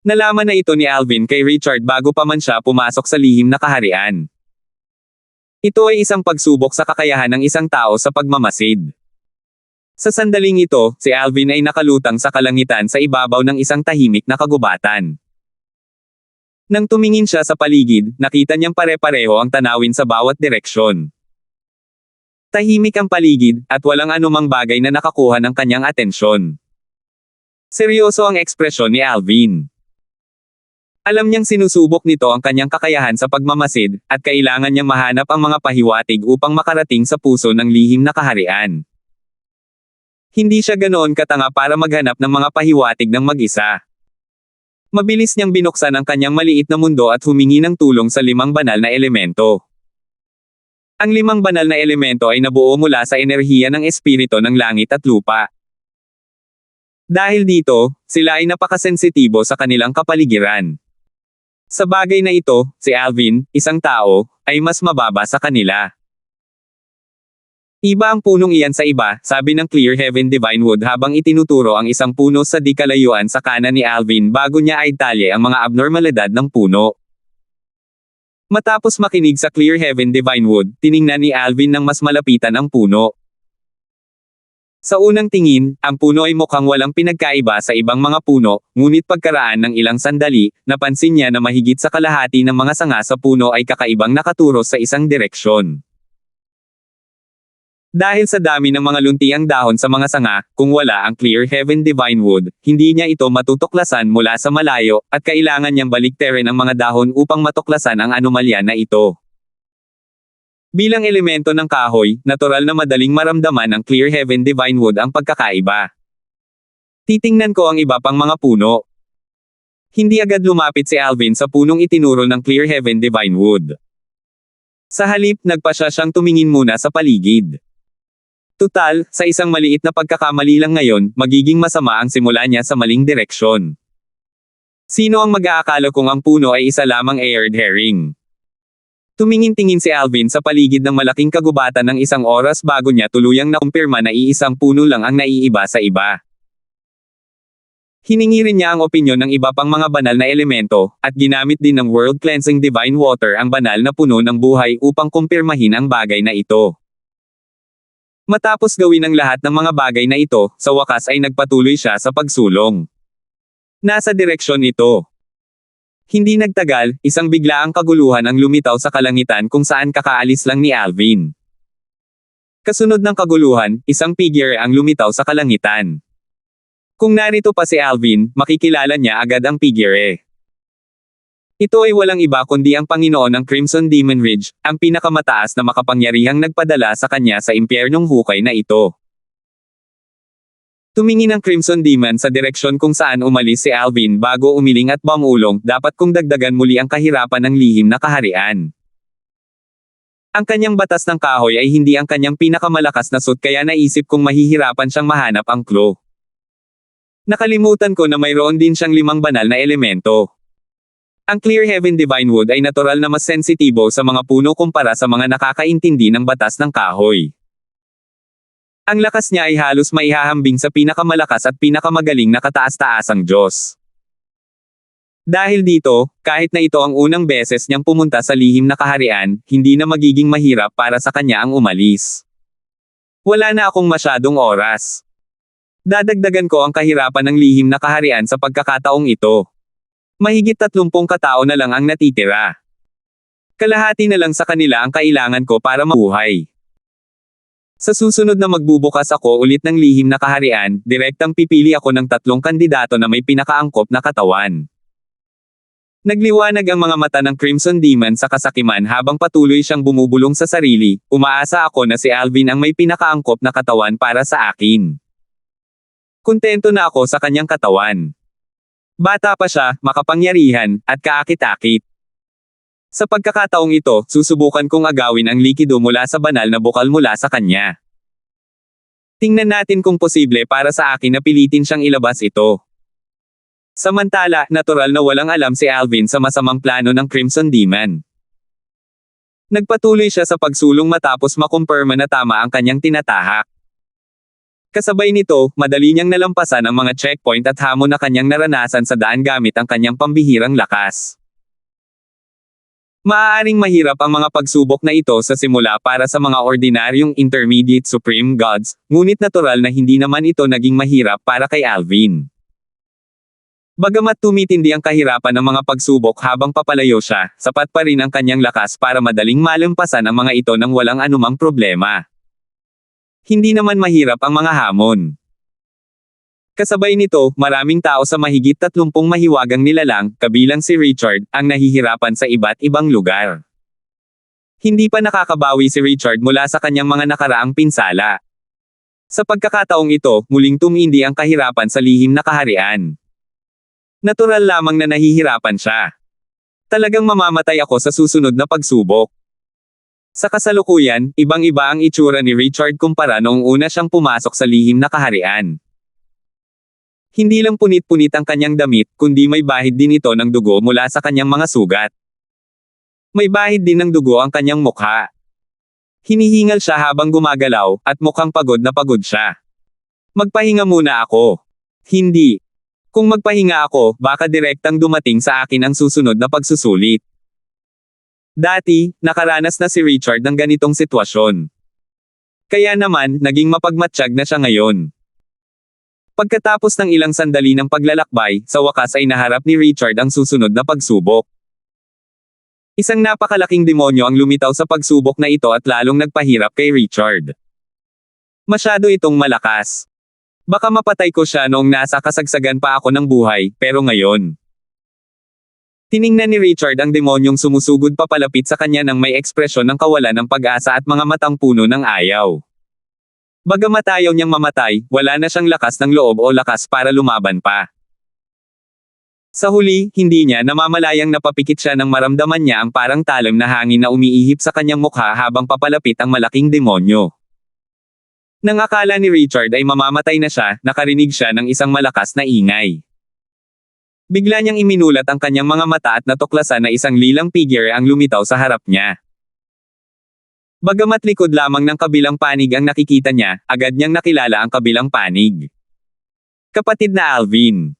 Nalaman na ito ni Alvin kay Richard bago pa man siya pumasok sa lihim na kaharian. Ito ay isang pagsubok sa kakayahan ng isang tao sa pagmamasid. Sa sandaling ito, si Alvin ay nakalutang sa kalangitan sa ibabaw ng isang tahimik na kagubatan. Nang tumingin siya sa paligid, nakita niyang pare-pareho ang tanawin sa bawat direksyon. Tahimik ang paligid, at walang anumang bagay na nakakuha ng kanyang atensyon. Seryoso ang ekspresyon ni Alvin. Alam niyang sinusubok nito ang kanyang kakayahan sa pagmamasid, at kailangan niyang mahanap ang mga pahiwatig upang makarating sa puso ng lihim na kaharian. Hindi siya ganoon katanga para maghanap ng mga pahiwatig ng mag-isa. Mabilis niyang binuksan ang kanyang maliit na mundo at humingi ng tulong sa 5 banal na elemento. Ang 5 banal na elemento ay nabuo mula sa enerhiya ng espiritu ng langit at lupa. Dahil dito, sila ay napakasensitibo sa kanilang kapaligiran. Sa bagay na ito, si Alvin, isang tao, ay mas mababa sa kanila. Iba ang punong iyan sa iba, sabi ng Clear Heaven Divine Wood habang itinuturo ang isang puno sa di kalayuan sa kanan ni Alvin bago niya ay talye ang mga abnormalidad ng puno. Matapos makinig sa Clear Heaven Divine Wood, tiningnan ni Alvin ng mas malapitan ang puno. Sa unang tingin, ang puno ay mukhang walang pinagkaiba sa ibang mga puno, ngunit pagkaraan ng ilang sandali, napansin niya na mahigit sa kalahati ng mga sanga sa puno ay kakaibang nakaturo sa isang direksyon. Dahil sa dami ng mga luntiang dahon sa mga sanga, kung wala ang Clear Heaven Divine Wood, hindi niya ito matutuklasan mula sa malayo, at kailangan niyang baliktarin ang mga dahon upang matuklasan ang anomalya na ito. Bilang elemento ng kahoy, natural na madaling maramdaman ng Clear Heaven Divine Wood ang pagkakaiba. Titingnan ko ang iba pang mga puno. Hindi agad lumapit si Alvin sa punong itinuro ng Clear Heaven Divine Wood. Sa halip, nagpasya siyang tumingin muna sa paligid. Tutal, sa isang maliit na pagkakamali lang ngayon, magiging masama ang simula niya sa maling direksyon. Sino ang mag-aakala kung ang puno ay isa lamang aired herring? Tumingin-tingin si Alvin sa paligid ng malaking kagubatan ng isang oras bago niya tuluyang nakumpirma na iisang puno lang ang naiiba sa iba. Hiningi rin niya ang opinyon ng iba pang mga banal na elemento, at ginamit din ng World Cleansing Divine Water ang banal na puno ng buhay upang kumpirmahin ang bagay na ito. Matapos gawin ang lahat ng mga bagay na ito, sa wakas ay nagpatuloy siya sa pagsulong. Nasa direksyon ito. Hindi nagtagal, isang biglaang kaguluhan ang lumitaw sa kalangitan kung saan kakaalis lang ni Alvin. Kasunod ng kaguluhan, isang figure ang lumitaw sa kalangitan. Kung narito pa si Alvin, makikilala niya agad ang figure. Ito ay walang iba kundi ang Panginoon ng Crimson Demon Ridge, ang pinakamataas na makapangyarihang nagpadala sa kanya sa impyernong hukay na ito. Tumingin ang Crimson Demon sa direksyon kung saan umalis si Alvin bago umiling at bumulong, dapat kong dagdagan muli ang kahirapan ng lihim na kaharian. Ang kanyang batas ng kahoy ay hindi ang kanyang pinakamalakas na suit kaya naisip kong mahihirapan siyang mahanap ang clue. Nakalimutan ko na mayroon din siyang 5 banal na elemento. Ang Clear Heaven Divine Wood ay natural na mas sensitibo sa mga puno kumpara sa mga nakakaintindi ng batas ng kahoy. Ang lakas niya ay halos maihahambing sa pinakamalakas at pinakamagaling na kataas-taasang Diyos. Dahil dito, kahit na ito ang unang beses niyang pumunta sa lihim na kaharian, hindi na magiging mahirap para sa kanya ang umalis. Wala na akong masyadong oras. Dadagdagan ko ang kahirapan ng lihim na kaharian sa pagkakataong ito. Mahigit 30 katao na lang ang natitira. Kalahati na lang sa kanila ang kailangan ko para mabuhay. Sa susunod na magbubukas ako ulit ng lihim na kaharian, direktang pipili ako ng 3 kandidato na may pinakaangkop na katawan. Nagliwanag ang mga mata ng Crimson Demon sa kasakiman habang patuloy siyang bumubulong sa sarili, umaasa ako na si Alvin ang may pinakaangkop na katawan para sa akin. Kontento na ako sa kanyang katawan. Bata pa siya, makapangyarihan, at kaakit-akit. Sa pagkakataong ito, susubukan kong agawin ang likido mula sa banal na bukal mula sa kanya. Tingnan natin kung posible para sa akin na pilitin siyang ilabas ito. Samantala, natural na walang alam si Alvin sa masamang plano ng Crimson Demon. Nagpatuloy siya sa pagsulong matapos makumpirma na tama ang kanyang tinatahak. Kasabay nito, madali niyang nalampasan ang mga checkpoint at hamon na kanyang naranasan sa daan gamit ang kanyang pambihirang lakas. Maaaring mahirap ang mga pagsubok na ito sa simula para sa mga ordinaryong intermediate supreme gods, ngunit natural na hindi naman ito naging mahirap para kay Alvin. Bagamat tumitindi ang kahirapan ng mga pagsubok habang papalayo siya, sapat pa rin ang kanyang lakas para madaling malampasan ang mga ito nang walang anumang problema. Hindi naman mahirap ang mga hamon. Kasabay nito, maraming tao sa mahigit 30 mahiwagang nilalang, kabilang si Richard, ang nahihirapan sa iba't ibang lugar. Hindi pa nakakabawi si Richard mula sa kanyang mga nakaraang pinsala. Sa pagkakataong ito, muling tumindi ang kahirapan sa lihim na kaharian. Natural lamang na nahihirapan siya. Talagang mamamatay ako sa susunod na pagsubok. Sa kasalukuyan, ibang-iba ang itsura ni Richard kumpara noong una siyang pumasok sa lihim na kaharian. Hindi lang punit-punit ang kanyang damit, kundi may bahid din ito ng dugo mula sa kanyang mga sugat. May bahid din ng dugo ang kanyang mukha. Hinihingal siya habang gumagalaw, at mukhang pagod na pagod siya. Magpahinga muna ako. Hindi. Kung magpahinga ako, baka direktang dumating sa akin ang susunod na pagsusulit. Dati, nakaranas na si Richard ng ganitong sitwasyon. Kaya naman, naging mapagmatsyag na siya ngayon. Pagkatapos ng ilang sandali ng paglalakbay, sa wakas ay naharap ni Richard ang susunod na pagsubok. Isang napakalaking demonyo ang lumitaw sa pagsubok na ito at lalong nagpahirap kay Richard. Masyado itong malakas. Baka mapatay ko siya noong nasa kasagsagan pa ako ng buhay, pero ngayon. Tiningnan ni Richard ang demonyong sumusugod papalapit sa kanya nang may ekspresyon ng kawalan ng pag-asa at mga matang puno ng ayaw. Bagamat ayaw niyang mamatay, wala na siyang lakas ng loob o lakas para lumaban pa. Sa huli, hindi niya namamalayang napapikit siya nang maramdaman niya ang parang talim na hangin na umiihip sa kanyang mukha habang papalapit ang malaking demonyo. Nang akala ni Richard ay mamamatay na siya, nakarinig siya ng isang malakas na ingay. Bigla niyang iminulat ang kanyang mga mata at natuklasan na isang lilang figure ang lumitaw sa harap niya. Bagamat likod lamang ng kabilang panig ang nakikita niya, agad niyang nakilala ang kabilang panig. Kapatid na Alvin.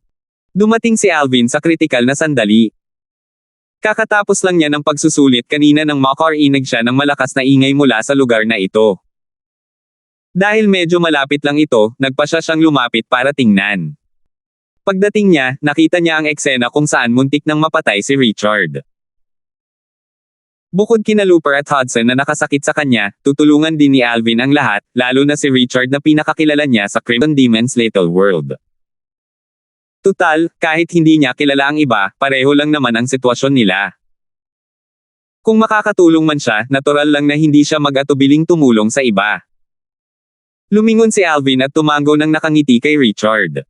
Dumating si Alvin sa kritikal na sandali. Kakatapos lang niya ng pagsusulit kanina nang makarinig siya ng malakas na ingay mula sa lugar na ito. Dahil medyo malapit lang ito, nagpasya siyang lumapit para tingnan. Pagdating niya, nakita niya ang eksena kung saan muntik nang mapatay si Richard. Bukod kina Looper at Hudson na nakasakit sa kanya, tutulungan din ni Alvin ang lahat, lalo na si Richard na pinakakilala niya sa Crimson Demon's Little World. Tutal, kahit hindi niya kilala ang iba, pareho lang naman ang sitwasyon nila. Kung makakatulong man siya, natural lang na hindi siya mag-atubiling tumulong sa iba. Lumingon si Alvin at tumango ng nakangiti kay Richard.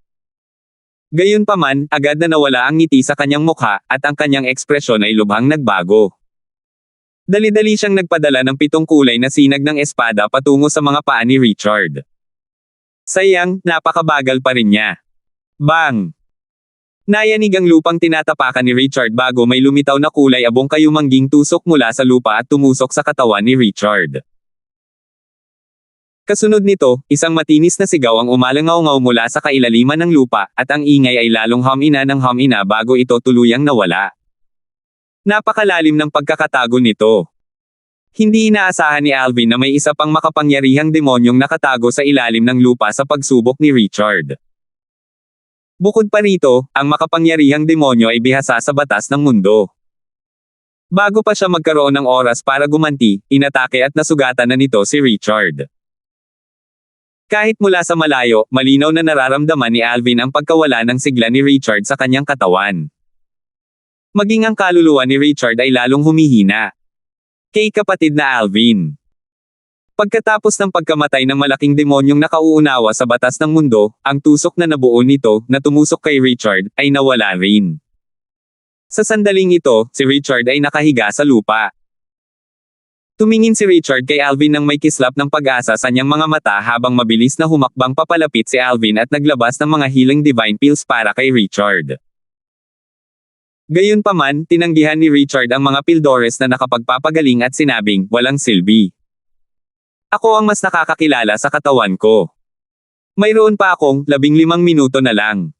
Gayunpaman, agad na nawala ang ngiti sa kanyang mukha, at ang kanyang ekspresyon ay lubhang nagbago. Dali-dali siyang nagpadala ng 7 kulay na sinag ng espada patungo sa mga paa ni Richard. Sayang, napakabagal pa rin niya. Bang! Nayanig ang lupang tinatapakan ni Richard bago may lumitaw na kulay abong kayumangging tusok mula sa lupa at tumusok sa katawan ni Richard. Kasunod nito, isang matinis na sigaw ang umalangaw-ngaw mula sa kailaliman ng lupa, at ang ingay ay lalong hamina ng hamina bago ito tuluyang nawala. Napakalalim ng pagkakatago nito. Hindi inaasahan ni Alvin na may isa pang makapangyarihang demonyong nakatago sa ilalim ng lupa sa pagsubok ni Richard. Bukod pa rito, ang makapangyarihang demonyo ay bihasa sa batas ng mundo. Bago pa siya magkaroon ng oras para gumanti, inatake at nasugatan na nito si Richard. Kahit mula sa malayo, malinaw na nararamdaman ni Alvin ang pagkawala ng sigla ni Richard sa kanyang katawan. Maging ang kaluluwa ni Richard ay lalong humihina. Kay kapatid na Alvin. Pagkatapos ng pagkamatay ng malaking demonyong nakauunawa sa batas ng mundo, ang tusok na nabuo nito, na tumusok kay Richard, ay nawala rin. Sa sandaling ito, si Richard ay nakahiga sa lupa. Tumingin si Richard kay Alvin nang may kislap ng pag-asa sa niyang mga mata habang mabilis na humakbang papalapit si Alvin at naglabas ng mga healing divine pills para kay Richard. Gayunpaman, tinanggihan ni Richard ang mga pildores na nakapagpapagaling at sinabing, walang silbi. Ako ang mas nakakakilala sa katawan ko. Mayroon pa akong 15 minuto na lang.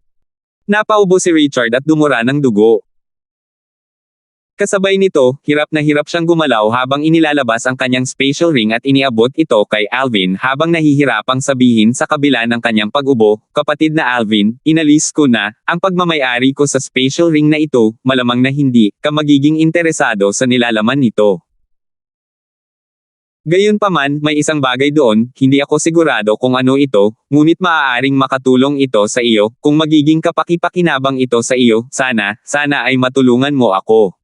Napaubo si Richard at dumura ng dugo. Kasabay nito, hirap na hirap siyang gumalaw habang inilalabas ang kanyang spatial ring at iniabot ito kay Alvin habang nahihirapang sabihin sa kabila ng kanyang pag-ubo, kapatid na Alvin, inalis ko na, ang pagmamayari ko sa spatial ring na ito, malamang na hindi, ka magiging interesado sa nilalaman nito. Gayunpaman, may isang bagay doon, hindi ako sigurado kung ano ito, ngunit maaaring makatulong ito sa iyo, kung magiging kapaki-pakinabang ito sa iyo, sana ay matulungan mo ako.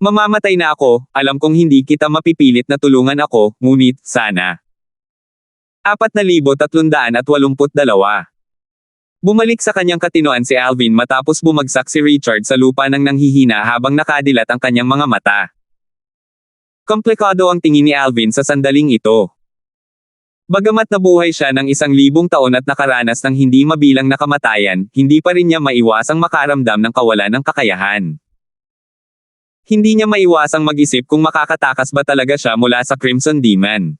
Mamamatay na ako, alam kong hindi kita mapipilit na tulungan ako, ngunit, sana. 4,382. Bumalik sa kanyang katinoan si Alvin matapos bumagsak si Richard sa lupa nang nanghihina habang nakadilat ang kanyang mga mata. Komplikado ang tingin ni Alvin sa sandaling ito. Bagamat nabuhay siya ng 1,000 taon at nakaranas ng hindi mabilang na kamatayan, hindi pa rin niya maiwasang makaramdam ng kawalan ng kakayahan. Hindi niya maiwasang mag-isip kung makakatakas ba talaga siya mula sa Crimson Demon.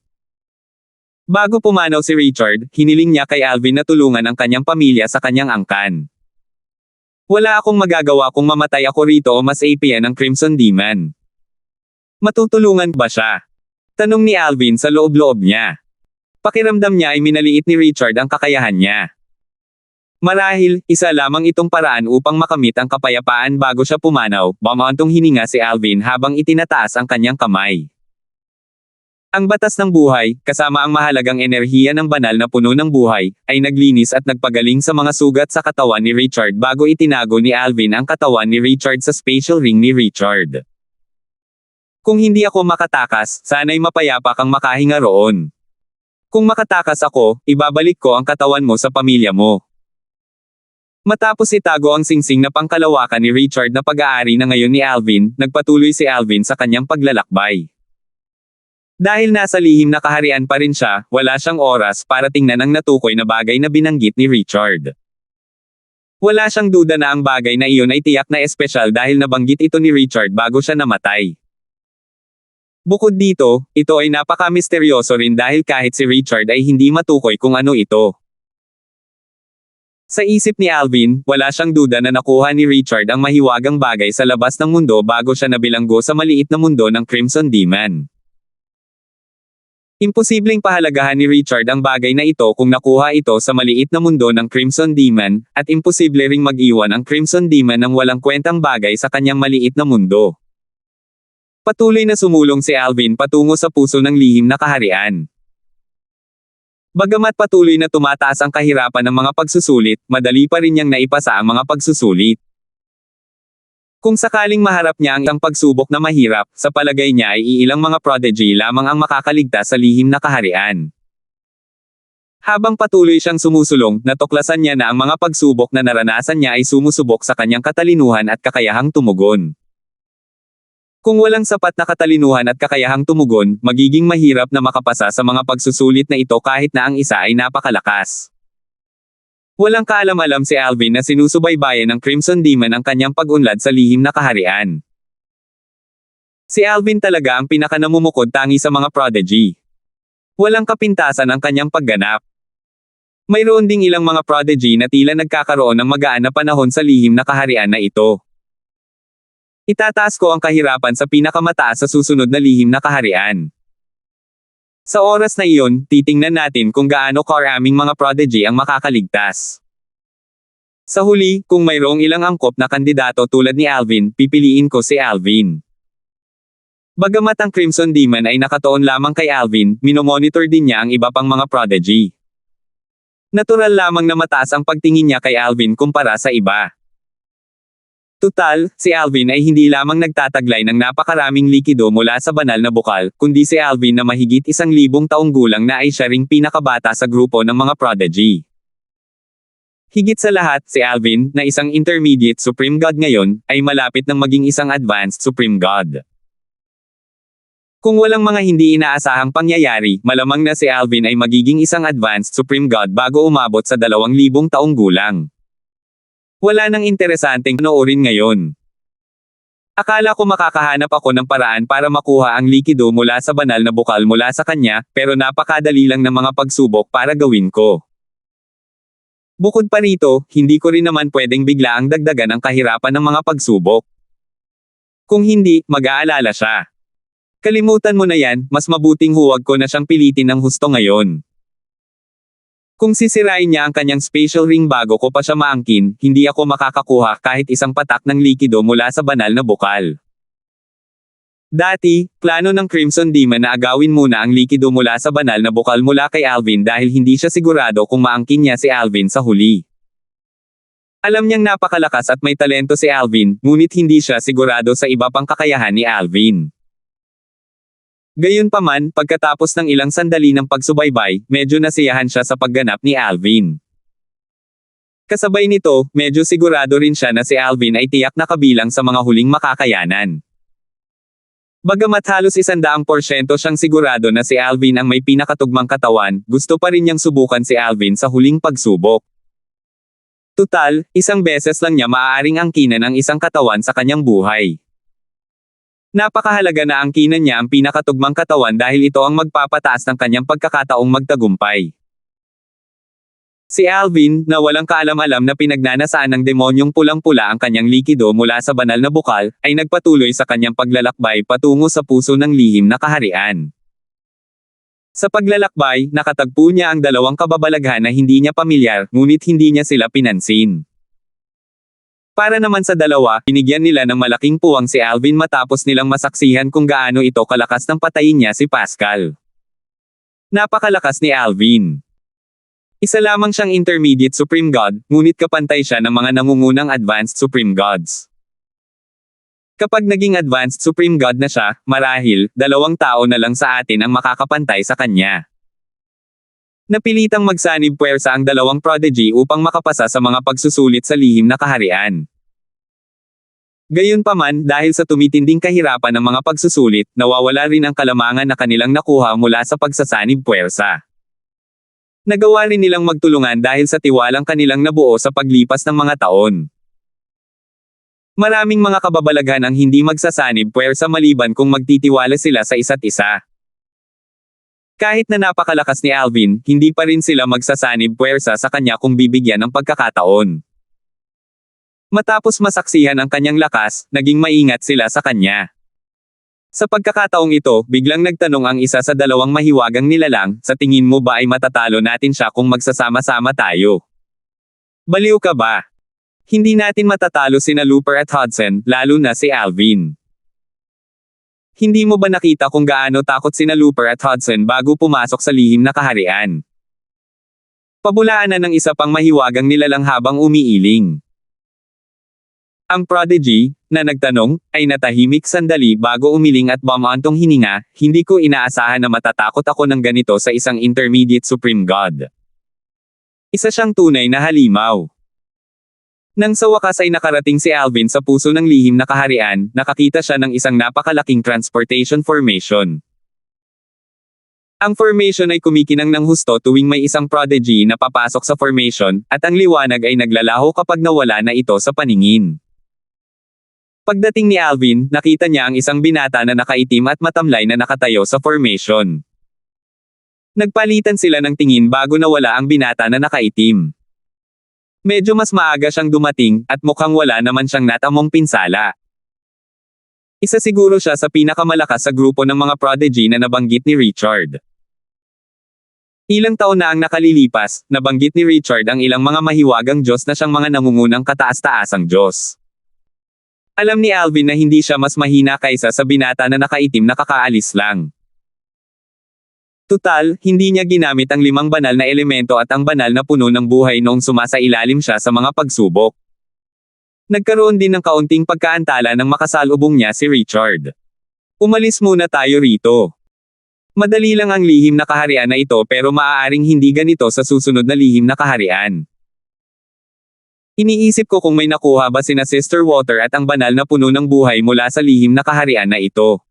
Bago pumanaw si Richard, hiniling niya kay Alvin na tulungan ang kanyang pamilya sa kanyang angkan. Wala akong magagawa kung mamatay ako rito o mas apian ng Crimson Demon. Matutulungan ba siya? Tanong ni Alvin sa loob-loob niya. Pakiramdam niya ay minaliit ni Richard ang kakayahan niya. Marahil, isa lamang itong paraan upang makamit ang kapayapaan bago siya pumanaw, bumantong hininga si Alvin habang itinataas ang kanyang kamay. Ang batas ng buhay, kasama ang mahalagang enerhiya ng banal na puno ng buhay, ay naglinis at nagpagaling sa mga sugat sa katawan ni Richard bago itinago ni Alvin ang katawan ni Richard sa spatial ring ni Richard. Kung hindi ako makatakas, sana'y mapayapa kang makahinga roon. Kung makatakas ako, ibabalik ko ang katawan mo sa pamilya mo. Matapos itago ang singsing na pangkalawakan ni Richard na pag-aari na ngayon ni Alvin, nagpatuloy si Alvin sa kanyang paglalakbay. Dahil nasa lihim na kaharian pa rin siya, wala siyang oras para tingnan ang natukoy na bagay na binanggit ni Richard. Wala siyang duda na ang bagay na iyon ay tiyak na espesyal dahil nabanggit ito ni Richard bago siya namatay. Bukod dito, ito ay napaka-misteryoso rin dahil kahit si Richard ay hindi matukoy kung ano ito. Sa isip ni Alvin, wala siyang duda na nakuha ni Richard ang mahiwagang bagay sa labas ng mundo bago siya nabilanggo sa maliit na mundo ng Crimson Demon. Imposibleng pahalagahan ni Richard ang bagay na ito kung nakuha ito sa maliit na mundo ng Crimson Demon, at imposible ring mag-iwan ang Crimson Demon ng walang kwentang bagay sa kanyang maliit na mundo. Patuloy na sumulong si Alvin patungo sa puso ng lihim na kaharian. Bagamat patuloy na tumataas ang kahirapan ng mga pagsusulit, madali pa rin niyang naipasa ang mga pagsusulit. Kung sakaling maharap niya ang pagsubok na mahirap, sa palagay niya ay ilang mga prodigy lamang ang makakaligtas sa lihim na kaharian. Habang patuloy siyang sumusulong, natuklasan niya na ang mga pagsubok na naranasan niya ay sumusubok sa kanyang katalinuhan at kakayahang tumugon. Kung walang sapat na katalinuhan at kakayahang tumugon, magiging mahirap na makapasa sa mga pagsusulit na ito kahit na ang isa ay napakalakas. Walang kaalam-alam si Alvin na sinusubaybayan ng Crimson Demon ang kanyang pag-unlad sa lihim na kaharian. Si Alvin talaga ang pinakanamumukod tangi sa mga prodigy. Walang kapintasan ang kanyang pagganap. Mayroon ding ilang mga prodigy na tila nagkakaroon ng magaan na panahon sa lihim na kaharian na ito. Itataas ko ang kahirapan sa pinakamataas sa susunod na lihim na kaharian. Sa oras na iyon, titingnan natin kung gaano karaming mga prodigy ang makakaligtas. Sa huli, kung mayroong ilang angkop na kandidato tulad ni Alvin, pipiliin ko si Alvin. Bagamat ang Crimson Demon ay nakatuon lamang kay Alvin, minomonitor din niya ang iba pang mga prodigy. Natural lamang na mataas ang pagtingin niya kay Alvin kumpara sa iba. Tutal, si Alvin ay hindi lamang nagtataglay ng napakaraming likido mula sa banal na bukal, kundi si Alvin na mahigit 1,000 taong gulang na ay siya ring pinakabata sa grupo ng mga prodigy. Higit sa lahat, si Alvin, na isang intermediate Supreme God ngayon, ay malapit ng maging isang advanced Supreme God. Kung walang mga hindi inaasahang pangyayari, malamang na si Alvin ay magiging isang advanced Supreme God bago umabot sa 2,000 taong gulang. Wala nang interesanteng panoorin ngayon. Akala ko makakahanap ako ng paraan para makuha ang likido mula sa banal na bukal mula sa kanya, pero napakadali lang ng mga pagsubok para gawin ko. Bukod pa rito, hindi ko rin naman pwedeng biglaang dagdagan ang kahirapan ng mga pagsubok. Kung hindi, mag-aalala siya. Kalimutan mo na yan, mas mabuting huwag ko na siyang pilitin ng husto ngayon. Kung sisirain niya ang kanyang spatial ring bago ko pa siya maangkin, hindi ako makakakuha kahit isang patak ng likido mula sa banal na bukal. Dati, plano ng Crimson Demon na agawin muna ang likido mula sa banal na bukal mula kay Alvin dahil hindi siya sigurado kung maangkin niya si Alvin sa huli. Alam niyang napakalakas at may talento si Alvin, ngunit hindi siya sigurado sa iba pang kakayahan ni Alvin. Gayunpaman, pagkatapos ng ilang sandali ng pagsubaybay, medyo nasiyahan siya sa pagganap ni Alvin. Kasabay nito, medyo sigurado rin siya na si Alvin ay tiyak na kabilang sa mga huling makakayanan. Bagamat halos 100% siyang sigurado na si Alvin ang may pinakatugmang katawan, gusto pa rin niyang subukan si Alvin sa huling pagsubok. Tutal, isang beses lang niya maaaring angkinan ang isang katawan sa kanyang buhay. Napakahalaga na angkinan niya ang pinakatugmang katawan dahil ito ang magpapataas ng kanyang pagkakataong magtagumpay. Si Alvin, na walang kaalam-alam na pinagnanasaan ng demonyong pulang-pula ang kanyang likido mula sa banal na bukal, ay nagpatuloy sa kanyang paglalakbay patungo sa puso ng lihim na kaharian. Sa paglalakbay, nakatagpo niya ang dalawang kababalaghan na hindi niya pamilyar, ngunit hindi niya sila pinansin. Para naman sa dalawa, binigyan nila ng malaking puwang si Alvin matapos nilang masaksihan kung gaano ito kalakas nang patayin niya si Pascal. Napakalakas ni Alvin. Isa lamang siyang intermediate Supreme God, ngunit kapantay siya ng mga nangungunang Advanced Supreme Gods. Kapag naging Advanced Supreme God na siya, marahil, 2 tao na lang sa atin ang makakapantay sa kanya. Napilitang magsanib puwersa ang 2 prodigy upang makapasa sa mga pagsusulit sa lihim na kaharian. Gayunpaman, dahil sa tumitinding kahirapan ng mga pagsusulit, nawawala rin ang kalamangan na kanilang nakuha mula sa pagsasanib puwersa. Nagawa rin nilang magtulungan dahil sa tiwalang kanilang nabuo sa paglipas ng mga taon. Maraming mga kababalaghan ang hindi magsasanib puwersa maliban kung magtitiwala sila sa isa't isa. Kahit na napakalakas ni Alvin, hindi pa rin sila magsasanib puwersa sa kanya kung bibigyan ng pagkakataon. Matapos masaksihan ang kanyang lakas, naging maingat sila sa kanya. Sa pagkakataong ito, biglang nagtanong ang isa sa 2 mahiwagang nilalang, sa tingin mo ba ay matatalo natin siya kung magsasama-sama tayo? Baliw ka ba? Hindi natin matatalo sina Looper at Hudson, lalo na si Alvin. Hindi mo ba nakita kung gaano takot sina Looper at Hudson bago pumasok sa lihim na kaharian? Pabulaanan ng isa pang mahiwagang nilalang habang umiiling. Ang prodigy, na nagtanong, ay natahimik sandali bago umiling at bumantong hininga, hindi ko inaasahan na matatakot ako ng ganito sa isang intermediate Supreme God. Isa siyang tunay na halimaw. Nang sa wakas ay nakarating si Alvin sa puso ng lihim na kaharian, nakakita siya ng isang napakalaking transportation formation. Ang formation ay kumikinang ng husto tuwing may isang prodigy na papasok sa formation, at ang liwanag ay naglalaho kapag nawala na ito sa paningin. Pagdating ni Alvin, nakita niya ang isang binata na nakaitim at matamlay na nakatayo sa formation. Nagpalitan sila ng tingin bago nawala ang binata na nakaitim. Medyo mas maaga siyang dumating, at mukhang wala naman siyang natamong pinsala. Isa siguro siya sa pinakamalakas sa grupo ng mga prodigy na nabanggit ni Richard. Ilang taon na ang nakalilipas, nabanggit ni Richard ang ilang mga mahiwagang Diyos na siyang mga nangungunang kataas-taasang Diyos. Alam ni Alvin na hindi siya mas mahina kaysa sa binata na nakaitim na kakaalis lang. Tutal, hindi niya ginamit ang 5 banal na elemento at ang banal na puno ng buhay noong sumasailalim siya sa mga pagsubok. Nagkaroon din ng kaunting pagkaantala nang makasalubong niya si Richard. Umalis muna tayo rito. Madali lang ang lihim na kaharian na ito pero maaaring hindi ganito sa susunod na lihim na kaharian. Iniisip ko kung may nakuha ba sina Sister Water at ang banal na puno ng buhay mula sa lihim na kaharian na ito.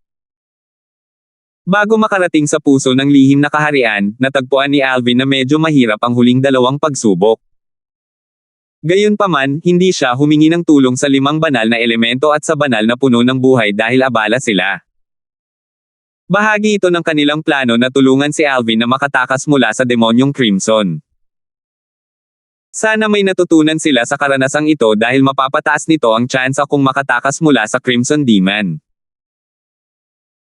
Bago makarating sa puso ng lihim na kaharian, natagpuan ni Alvin na medyo mahirap ang huling 2 pagsubok. Gayunpaman, hindi siya humingi ng tulong sa 5 banal na elemento at sa banal na puno ng buhay dahil abala sila. Bahagi ito ng kanilang plano na tulungan si Alvin na makatakas mula sa demonyong Crimson. Sana may natutunan sila sa karanasang ito dahil mapapataas nito ang tsansa kung makatakas mula sa Crimson Demon.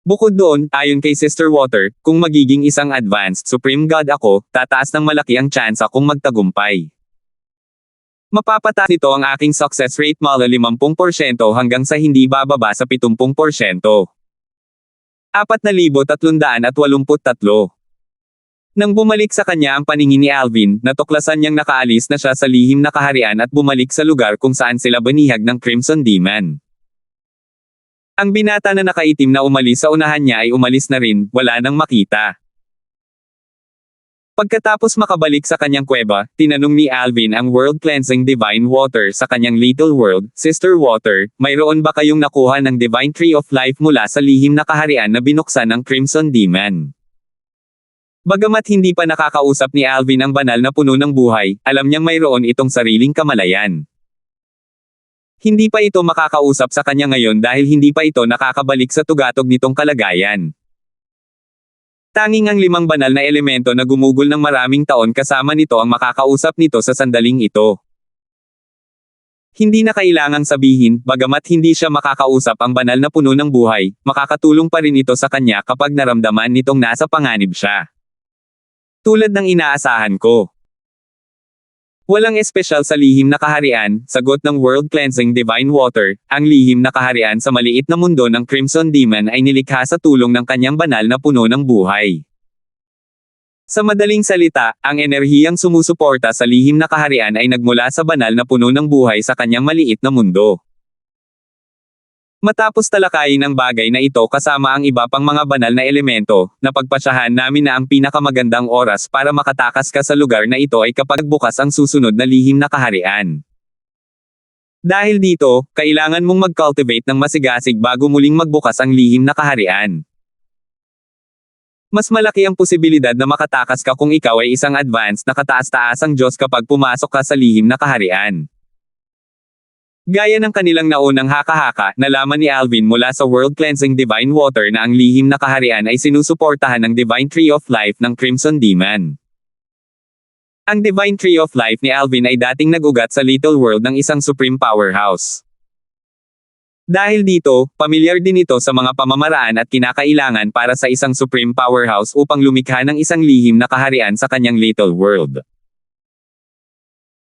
Bukod doon, ayon kay Sister Water, kung magiging isang Advanced Supreme God ako, tataas ng malaki ang tsansa kung magtagumpay. Mapapataas nito ang aking success rate mula 50% hanggang sa hindi bababa sa 70%. 4,383. Nang bumalik sa kanya ang paningin ni Alvin, natuklasan niyang nakaalis na siya sa lihim na kaharian at bumalik sa lugar kung saan sila banihag ng Crimson Demon. Ang binata na nakaitim na umalis sa unahan niya ay umalis na rin, wala nang makita. Pagkatapos makabalik sa kanyang kuweba, tinanong ni Alvin ang world-cleansing divine water sa kanyang little world, Sister Water, mayroon ba kayong nakuha ng divine tree of life mula sa lihim na kaharian na binuksan ng Crimson Demon? Bagamat hindi pa nakakausap ni Alvin ang banal na puno ng buhay, alam niyang mayroon itong sariling kamalayan. Hindi pa ito makakausap sa kanya ngayon dahil hindi pa ito nakakabalik sa tugatog nitong kalagayan. Tanging ang 5 banal na elemento na gumugol ng maraming taon kasama nito ang makakausap nito sa sandaling ito. Hindi na kailangang sabihin, bagamat hindi siya makakausap ang banal na puno ng buhay, makakatulong pa rin ito sa kanya kapag naramdaman nitong nasa panganib siya. Tulad ng inaasahan ko. Walang espesyal sa lihim na kaharian, sagot ng World Cleansing Divine Water, ang lihim na kaharian sa maliit na mundo ng Crimson Demon ay nilikha sa tulong ng kanyang banal na puno ng buhay. Sa madaling salita, ang enerhiyang sumusuporta sa lihim na kaharian ay nagmula sa banal na puno ng buhay sa kanyang maliit na mundo. Matapos talakayin ang bagay na ito kasama ang iba pang mga banal na elemento, napagpasyahan namin na ang pinakamagandang oras para makatakas ka sa lugar na ito ay kapag bukas ang susunod na lihim na kaharian. Dahil dito, kailangan mong mag-cultivate ng masigasig bago muling magbukas ang lihim na kaharian. Mas malaki ang posibilidad na makatakas ka kung ikaw ay isang advanced na kataas-taasang Diyos kapag pumasok ka sa lihim na kaharian. Gaya ng kanilang naunang haka-haka, nalaman ni Alvin mula sa World Cleansing Divine Water na ang lihim na kaharian ay sinusuportahan ng Divine Tree of Life ng Crimson Demon. Ang Divine Tree of Life ni Alvin ay dating nag-ugat sa Little World ng isang Supreme Powerhouse. Dahil dito, pamilyar din ito sa mga pamamaraan at kinakailangan para sa isang Supreme Powerhouse upang lumikha ng isang lihim na kaharian sa kanyang Little World.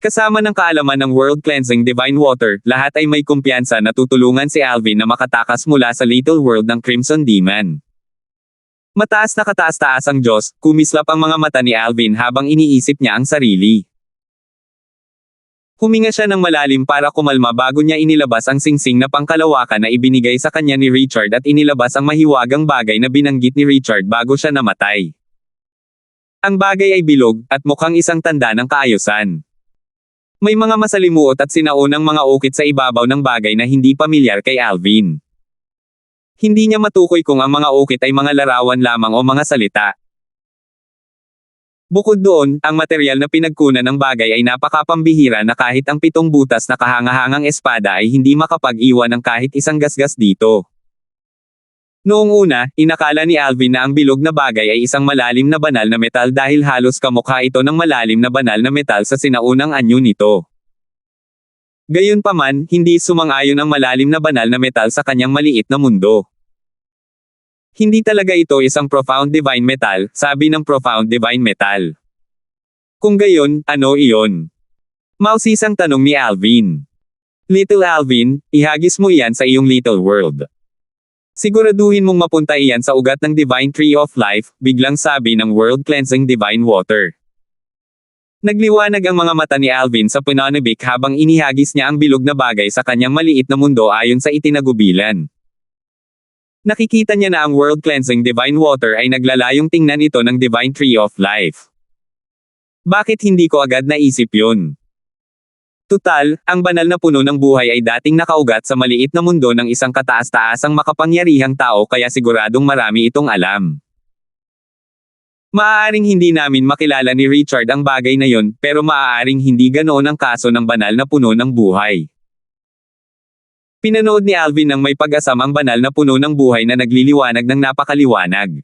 Kasama ng kaalaman ng World Cleansing Divine Water, lahat ay may kumpiyansa na tutulungan si Alvin na makatakas mula sa Little World ng Crimson Demon. Mataas na kataas-taasang Diyos, kumislap ang mga mata ni Alvin habang iniisip niya ang sarili. Huminga siya ng malalim para kumalma bago niya inilabas ang singsing na pangkalawakan na ibinigay sa kanya ni Richard at inilabas ang mahiwagang bagay na binanggit ni Richard bago siya namatay. Ang bagay ay bilog, at mukhang isang tanda ng kaayusan. May mga masalimuot at sinaunang mga ukit sa ibabaw ng bagay na hindi pamilyar kay Alvin. Hindi niya matukoy kung ang mga ukit ay mga larawan lamang o mga salita. Bukod doon, ang material na pinagkunan ng bagay ay napakapambihira na kahit ang 7 butas na kahangahangang espada ay hindi makapag-iwan ng kahit isang gasgas dito. Noong una, inakala ni Alvin na ang bilog na bagay ay isang malalim na banal na metal dahil halos kamukha ito ng malalim na banal na metal sa sinaunang anyo nito. Gayunpaman, hindi sumang-ayon ang malalim na banal na metal sa kanyang maliit na mundo. Hindi talaga ito isang profound divine metal, sabi ng profound divine metal. Kung gayon, ano iyon? Mausisang tanong ni Alvin. Little Alvin, ihagis mo iyan sa iyong little world. Siguraduhin mong mapunta iyan sa ugat ng Divine Tree of Life, biglang sabi ng World Cleansing Divine Water. Nagliwanag ang mga mata ni Alvin sa pananabik habang inihagis niya ang bilog na bagay sa kanyang maliit na mundo ayon sa itinagubilan. Nakikita niya na ang World Cleansing Divine Water ay naglalayong tingnan ito ng Divine Tree of Life. Bakit hindi ko agad naisip yun? Tutal, ang banal na puno ng buhay ay dating nakaugat sa maliit na mundo ng isang kataas-taasang makapangyarihang tao kaya siguradong marami itong alam. Maaaring hindi namin makilala ni Richard ang bagay na yon, pero maaaring hindi ganoon ang kaso ng banal na puno ng buhay. Pinanood ni Alvin ng may pag-asam ang banal na puno ng buhay na nagliliwanag ng napakaliwanag.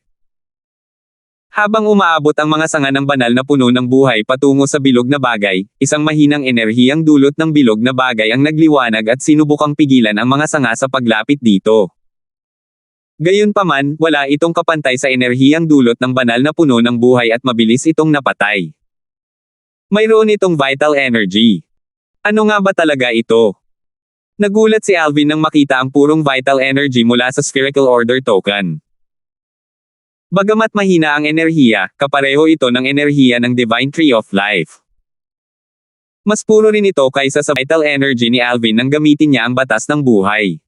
Habang umaabot ang mga sanga ng banal na puno ng buhay patungo sa bilog na bagay, isang mahinang enerhiyang dulot ng bilog na bagay ang nagliwanag at sinubukang pigilan ang mga sanga sa paglapit dito. Gayunpaman, wala itong kapantay sa enerhiyang dulot ng banal na puno ng buhay at mabilis itong napatay. Mayroon itong vital energy. Ano nga ba talaga ito? Nagulat si Alvin nang makita ang purong vital energy mula sa spherical order token. Bagamat mahina ang enerhiya, kapareho ito ng enerhiya ng Divine Tree of Life. Mas puro rin ito kaysa sa vital energy ni Alvin nang gamitin niya ang batas ng buhay.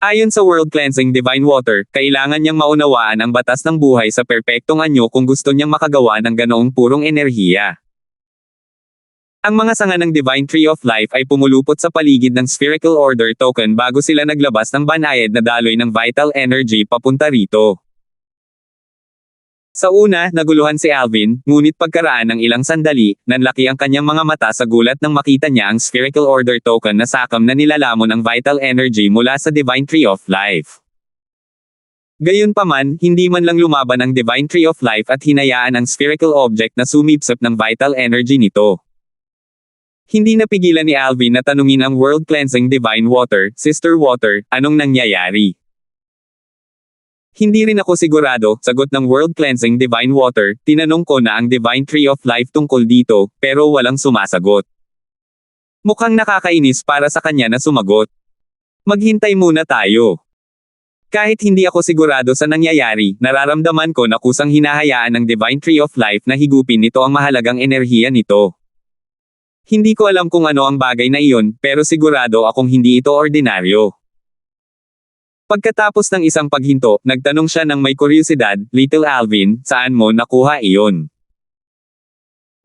Ayon sa World Cleansing Divine Water, kailangan niyang maunawaan ang batas ng buhay sa perpektong anyo kung gusto niyang makagawa ng ganoong purong enerhiya. Ang mga sanga ng Divine Tree of Life ay pumulupot sa paligid ng Spherical Order Token bago sila naglabas ng banayad na daloy ng vital energy papunta rito. Sa una, naguluhan si Alvin, ngunit pagkaraan ng ilang sandali, nanlaki ang kanyang mga mata sa gulat nang makita niya ang Spherical Order Token na sakam na nilalamon ang vital energy mula sa Divine Tree of Life. Gayunpaman, hindi man lang lumaban ang Divine Tree of Life at hinayaan ang spherical object na sumipsip ng vital energy nito. Hindi napigilan ni Alvin na tanungin ang World Cleansing Divine Water, Sister Water, anong nangyayari? Hindi rin ako sigurado, sagot ng World Cleansing Divine Water, tinanong ko na ang Divine Tree of Life tungkol dito, pero walang sumasagot. Mukhang nakakainis para sa kanya na sumagot. Maghintay muna tayo. Kahit hindi ako sigurado sa nangyayari, nararamdaman ko na kusang hinahayaan ng Divine Tree of Life na higupin nito ang mahalagang enerhiya nito. Hindi ko alam kung ano ang bagay na iyon, pero sigurado akong hindi ito ordinaryo. Pagkatapos ng isang paghinto, nagtanong siya ng may kuryosidad, Little Alvin, saan mo nakuha iyon?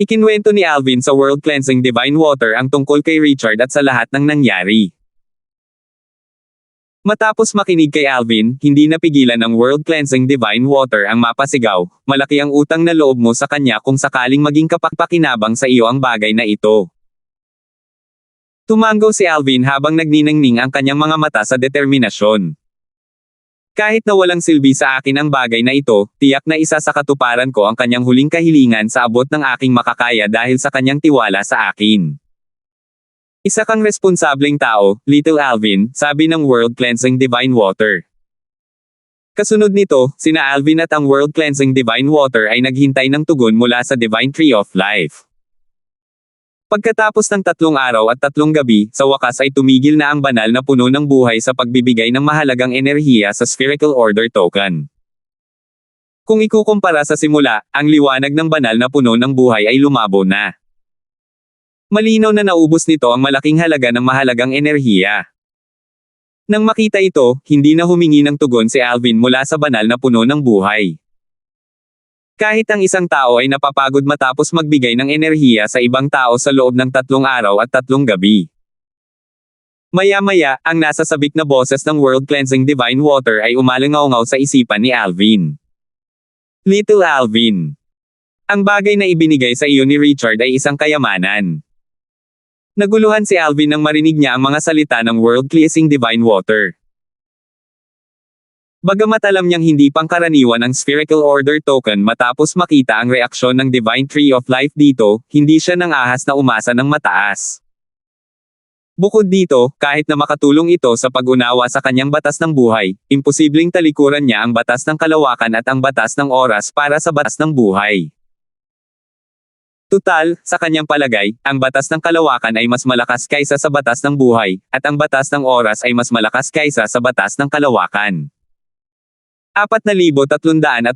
Ikinwento ni Alvin sa World Cleansing Divine Water ang tungkol kay Richard at sa lahat ng nangyari. Matapos makinig kay Alvin, hindi napigilan ng World Cleansing Divine Water ang mapasigaw, malaki ang utang na loob mo sa kanya kung sakaling maging kapakpakinabang sa iyo ang bagay na ito. Tumango si Alvin habang nagniningning ang kanyang mga mata sa determinasyon. Kahit na walang silbi sa akin ang bagay na ito, tiyak na isa sa katuparan ko ang kanyang huling kahilingan sa abot ng aking makakaya dahil sa kanyang tiwala sa akin. Isa kang responsableng tao, Little Alvin, sabi ng World Cleansing Divine Water. Kasunod nito, sina Alvin at ang World Cleansing Divine Water ay naghintay ng tugon mula sa Divine Tree of Life. Pagkatapos ng 3 araw at 3 gabi, sa wakas ay tumigil na ang banal na puno ng buhay sa pagbibigay ng mahalagang enerhiya sa Spherical Order Token. Kung ikukumpara sa simula, ang liwanag ng banal na puno ng buhay ay lumabo na. Malinaw na naubos nito ang malaking halaga ng mahalagang enerhiya. Nang makita ito, hindi na humingi ng tugon si Alvin mula sa banal na puno ng buhay. Kahit ang isang tao ay napapagod matapos magbigay ng enerhiya sa ibang tao sa loob ng 3 araw at 3 gabi. Maya-maya, ang nasa sabik na boses ng World Cleansing Divine Water ay umalingaw-ngaw sa isipan ni Alvin. Little Alvin. Ang bagay na ibinigay sa iyo ni Richard ay isang kayamanan. Naguluhan si Alvin nang marinig niya ang mga salita ng World Cleansing Divine Water. Bagamat alam niyang hindi pangkaraniwan ang Spherical Order Token matapos makita ang reaksyon ng Divine Tree of Life dito, hindi siya nang ahas na umasa ng mataas. Bukod dito, kahit na makatulong ito sa pag-unawa sa kanyang batas ng buhay, imposibleng talikuran niya ang batas ng kalawakan at ang batas ng oras para sa batas ng buhay. Tutal, sa kanyang palagay, ang batas ng kalawakan ay mas malakas kaysa sa batas ng buhay, at ang batas ng oras ay mas malakas kaysa sa batas ng kalawakan. 4,384.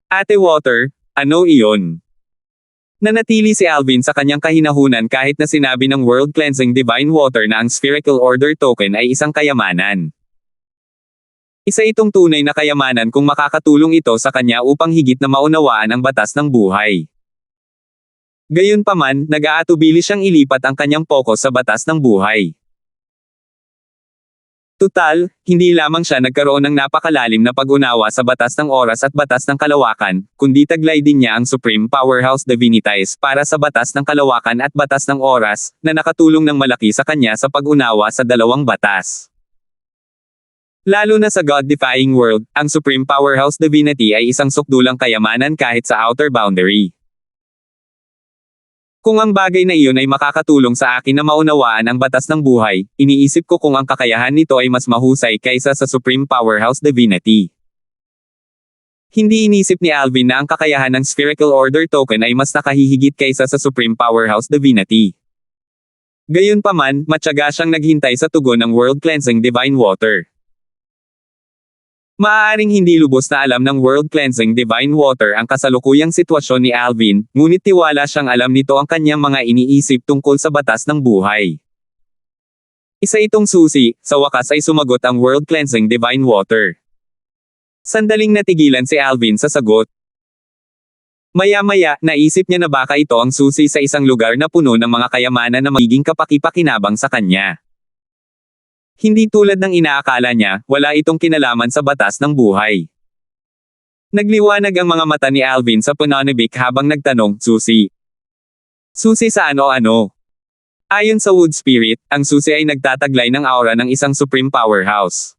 Ate Water, ano iyon? Nanatili si Alvin sa kanyang kahinahunan kahit na sinabi ng World Cleansing Divine Water na ang Spherical Order Token ay isang kayamanan. Isa itong tunay na kayamanan kung makakatulong ito sa kanya upang higit na maunawaan ang batas ng buhay. Gayunpaman, nag-aatubili siyang ilipat ang kanyang pokus sa batas ng buhay. Tutal, hindi lamang siya nagkaroon ng napakalalim na pag-unawa sa batas ng oras at batas ng kalawakan, kundi taglay din niya ang Supreme Powerhouse Divinities para sa batas ng kalawakan at batas ng oras, na nakatulong ng malaki sa kanya sa pag-unawa sa dalawang batas. Lalo na sa God-defying world, ang Supreme Powerhouse Divinity ay isang sukdulang kayamanan kahit sa outer boundary. Kung ang bagay na iyon ay makakatulong sa akin na maunawaan ang batas ng buhay, iniisip ko kung ang kakayahan nito ay mas mahusay kaysa sa Supreme Powerhouse Divinity. Hindi inisip ni Alvin na ang kakayahan ng Spherical Order Token ay mas nakahihigit kaysa sa Supreme Powerhouse Divinity. Gayunpaman, matyaga siyang naghintay sa tugon ng World Cleansing Divine Water. Maaaring hindi lubos na alam ng World Cleansing Divine Water ang kasalukuyang sitwasyon ni Alvin, ngunit tiwala siyang alam nito ang kanyang mga iniisip tungkol sa batas ng buhay. Isa itong susi, sa wakas ay sumagot ang world-cleansing divine water. Sandaling natigilan si Alvin sa sagot. Maya-maya, naisip niya na baka ito ang susi sa isang lugar na puno ng mga kayamanan na magiging kapaki-pakinabang sa kanya. Hindi tulad ng inaakala niya, wala itong kinalaman sa batas ng buhay. Nagliwanag ang mga mata ni Alvin sa pananabik habang nagtanong, susi. Susi sa ano-ano? Ayon sa Wood Spirit, ang susi ay nagtataglay ng aura ng isang supreme powerhouse.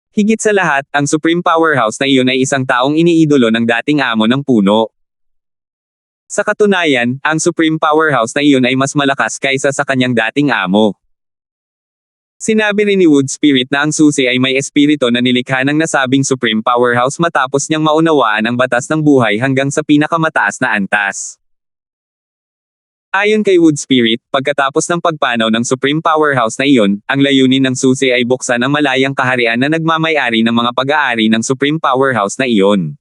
Higit sa lahat, ang supreme powerhouse na iyon ay isang taong iniidolo ng dating amo ng puno. Sa katunayan, ang supreme powerhouse na iyon ay mas malakas kaysa sa kanyang dating amo. Sinabi rin ni Wood Spirit na ang susi ay may espiritu na nilikha ng nasabing supreme powerhouse matapos niyang maunawaan ang batas ng buhay hanggang sa pinakamataas na antas. Ayon kay Wood Spirit, pagkatapos ng pagpanaw ng Supreme Powerhouse na iyon, ang layunin ng susi ay buksan ang malayang kaharian na nagmamay-ari ng mga pag-aari ng Supreme Powerhouse na iyon.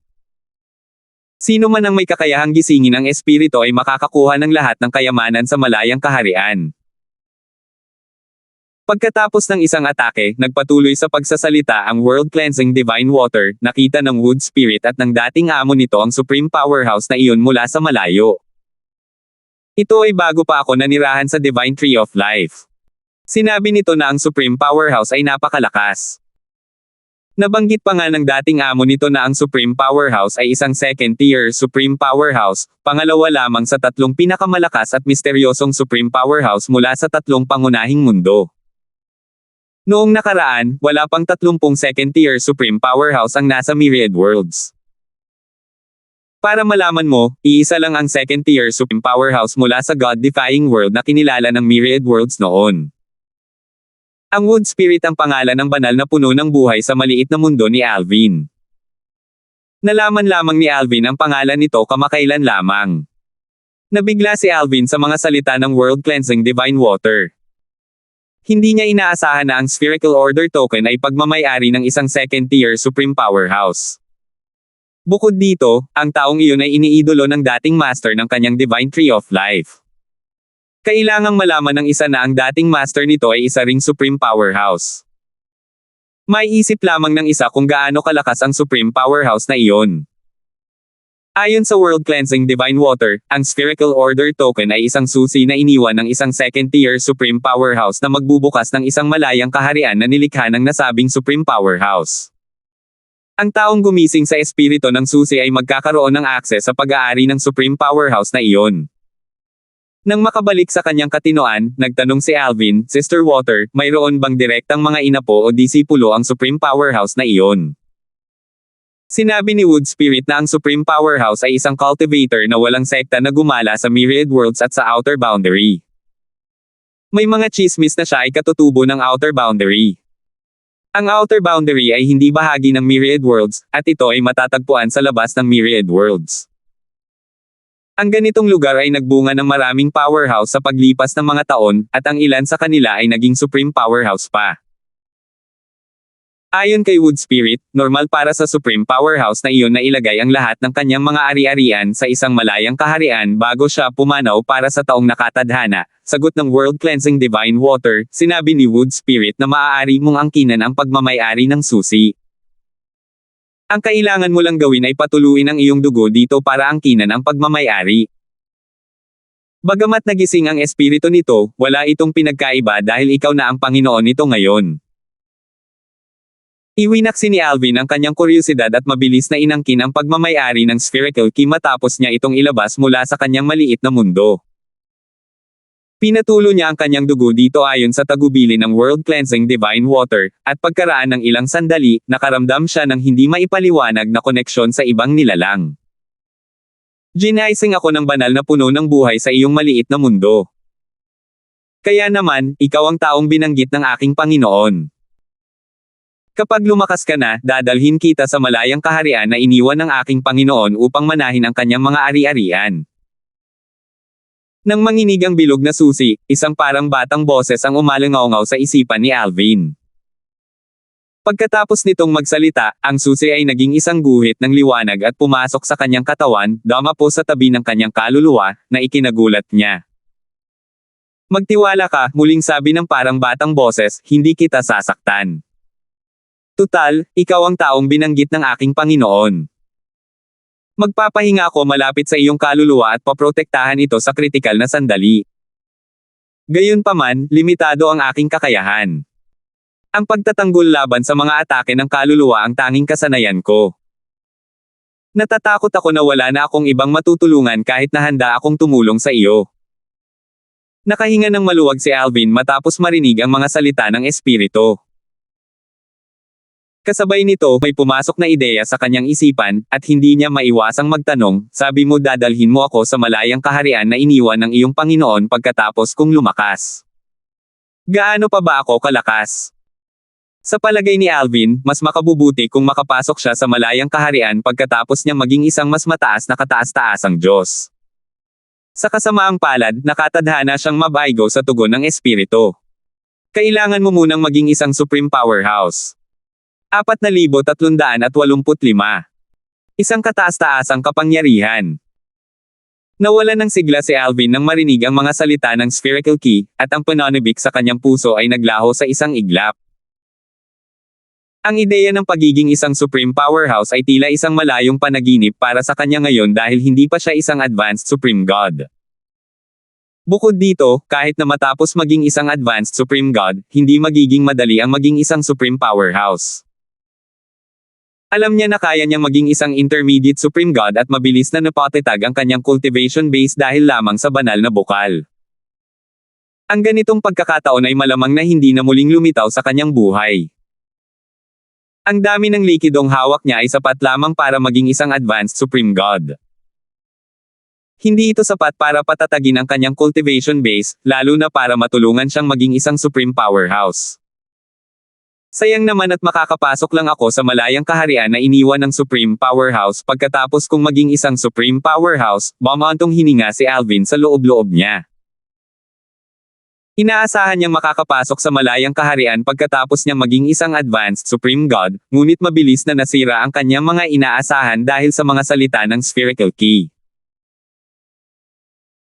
Sino man ang may kakayahang gisingin ang espiritu ay makakakuha ng lahat ng kayamanan sa malayang kaharian. Pagkatapos ng isang atake, nagpatuloy sa pagsasalita ang world-cleansing divine water, nakita ng Wood Spirit at ng dating amo nito ang Supreme Powerhouse na iyon mula sa malayo. Ito ay bago pa ako nanirahan sa Divine Tree of Life. Sinabi nito na ang Supreme Powerhouse ay napakalakas. Nabanggit pa nga ng dating amo nito na ang Supreme Powerhouse ay isang second-tier Supreme Powerhouse, pangalawa lamang sa tatlong pinakamalakas at misteryosong Supreme Powerhouse mula sa tatlong pangunahing mundo. Noong nakaraan, wala pang 30 second-tier Supreme Powerhouse ang nasa Myriad Worlds. Para malaman mo, iisa lang ang second-tier Supreme Powerhouse mula sa God-defying world na kinilala ng Myriad Worlds noon. Ang Wood Spirit ang pangalan ng banal na puno ng buhay sa maliit na mundo ni Alvin. Nalaman lamang ni Alvin ang pangalan nito kamakailan lamang. Nabigla si Alvin sa mga salita ng world-cleansing divine water. Hindi niya inaasahan na ang Spherical Order Token ay pagmamay-ari ng isang second-tier Supreme Powerhouse. Bukod dito, ang taong iyon ay iniidolo ng dating master ng kanyang Divine Tree of Life. Kailangang malaman ng isa na ang dating master nito ay isa ring Supreme Powerhouse. May isip lamang ng isa kung gaano kalakas ang Supreme Powerhouse na iyon. Ayon sa World Cleansing Divine Water, ang Spherical Order Token ay isang susi na iniwan ng isang second-tier Supreme Powerhouse na magbubukas ng isang malayang kaharian na nilikha ng nasabing Supreme Powerhouse. Ang taong gumising sa espiritu ng susi ay magkakaroon ng akses sa pag-aari ng Supreme Powerhouse na iyon. Nang makabalik sa kanyang katinoan, nagtanong si Alvin, Sister Water, mayroon bang direktang mga inapo o disipulo ang Supreme Powerhouse na iyon? Sinabi ni Wood Spirit na ang Supreme Powerhouse ay isang cultivator na walang sekta na gumala sa Myriad Worlds at sa Outer Boundary. May mga chismis na siya ay katutubo ng Outer Boundary. Ang Outer Boundary ay hindi bahagi ng Myriad Worlds, at ito ay matatagpuan sa labas ng Myriad Worlds. Ang ganitong lugar ay nagbunga ng maraming powerhouse sa paglipas ng mga taon, at ang ilan sa kanila ay naging Supreme Powerhouse pa. Ayon kay Wood Spirit, normal para sa Supreme Powerhouse na iyon na ilagay ang lahat ng kanyang mga ari-arian sa isang malayang kaharian bago siya pumanaw para sa taong nakatadhana. Sagot ng World Cleansing Divine Water, sinabi ni Wood Spirit na maaari mong angkinan ang pagmamay-ari ng susi. Ang kailangan mo lang gawin ay patuluin ang iyong dugo dito para angkinan ang pagmamay-ari. Bagamat nagising ang espiritu nito, wala itong pinagkaiba dahil ikaw na ang Panginoon nito ngayon. Iwinaksi ni Alvin ang kanyang kuryosidad at mabilis na inangkin ang pagmamay-ari ng spherical key matapos niya itong ilabas mula sa kanyang maliit na mundo. Pinatulo niya ang kanyang dugo dito ayon sa tagubilin ng World Cleansing Divine Water, at pagkaraan ng ilang sandali, nakaramdam siya ng hindi maipaliwanag na koneksyon sa ibang nilalang. Ginaising ako ng banal na puno ng buhay sa iyong maliit na mundo. Kaya naman, ikaw ang taong binanggit ng aking Panginoon. Kapag lumakas ka na, dadalhin kita sa malayang kaharian na iniwan ng aking Panginoon upang manahin ang kanyang mga ari-arian. Nang manginig ang bilog na susi, isang parang batang boses ang umalangaw sa isipan ni Alvin. Pagkatapos nitong magsalita, ang susi ay naging isang guhit ng liwanag at pumasok sa kanyang katawan, dumapo sa tabi ng kanyang kaluluwa, na ikinagulat niya. Magtiwala ka, muling sabi ng parang batang boses, hindi kita sasaktan. Tutal, ikaw ang taong binanggit ng aking Panginoon. Magpapahinga ako malapit sa iyong kaluluwa at paprotektahan ito sa kritikal na sandali. Gayunpaman, limitado ang aking kakayahan. Ang pagtatanggol laban sa mga atake ng kaluluwa ang tanging kasanayan ko. Natatakot ako na wala na akong ibang matutulungan kahit na handa akong tumulong sa iyo. Nakahinga ng maluwag si Alvin matapos marinig ang mga salita ng espiritu. Kasabay nito, may pumasok na ideya sa kanyang isipan, at hindi niya maiwasang magtanong, sabi mo dadalhin mo ako sa malayang kaharian na iniwan ng iyong Panginoon pagkatapos kong lumakas. Gaano pa ba ako kalakas? Sa palagay ni Alvin, mas makabubuti kung makapasok siya sa malayang kaharian pagkatapos niya maging isang mas mataas na kataas-taasang Diyos. Sa kasamaang palad, nakatadhana siyang mabaigo sa tugon ng espiritu. Kailangan mo munang maging isang supreme powerhouse. 4,385. Isang kataas-taasang kapangyarihan. Nawalan ng sigla si Alvin nang marinig ang mga salita ng spherical key, at ang pananabik sa kanyang puso ay naglaho sa isang iglap. Ang ideya ng pagiging isang supreme powerhouse ay tila isang malayong panaginip para sa kanya ngayon dahil hindi pa siya isang advanced supreme god. Bukod dito, kahit na matapos maging isang advanced supreme god, hindi magiging madali ang maging isang supreme powerhouse. Alam niya na kaya niyang maging isang intermediate supreme god at mabilis na napatatag ang kanyang cultivation base dahil lamang sa banal na bukal. Ang ganitong pagkakataon ay malamang na hindi na muling lumitaw sa kanyang buhay. Ang dami ng likidong hawak niya ay sapat lamang para maging isang advanced supreme god. Hindi ito sapat para patatagin ang kanyang cultivation base, lalo na para matulungan siyang maging isang supreme powerhouse. Sayang naman at makakapasok lang ako sa malayang kaharian na iniwan ng supreme powerhouse pagkatapos kong maging isang supreme powerhouse, bumantong hininga si Alvin sa loob-loob niya. Inaasahan niyang makakapasok sa malayang kaharian pagkatapos niyang maging isang advanced supreme god, ngunit mabilis na nasira ang kanyang mga inaasahan dahil sa mga salita ng spherical key.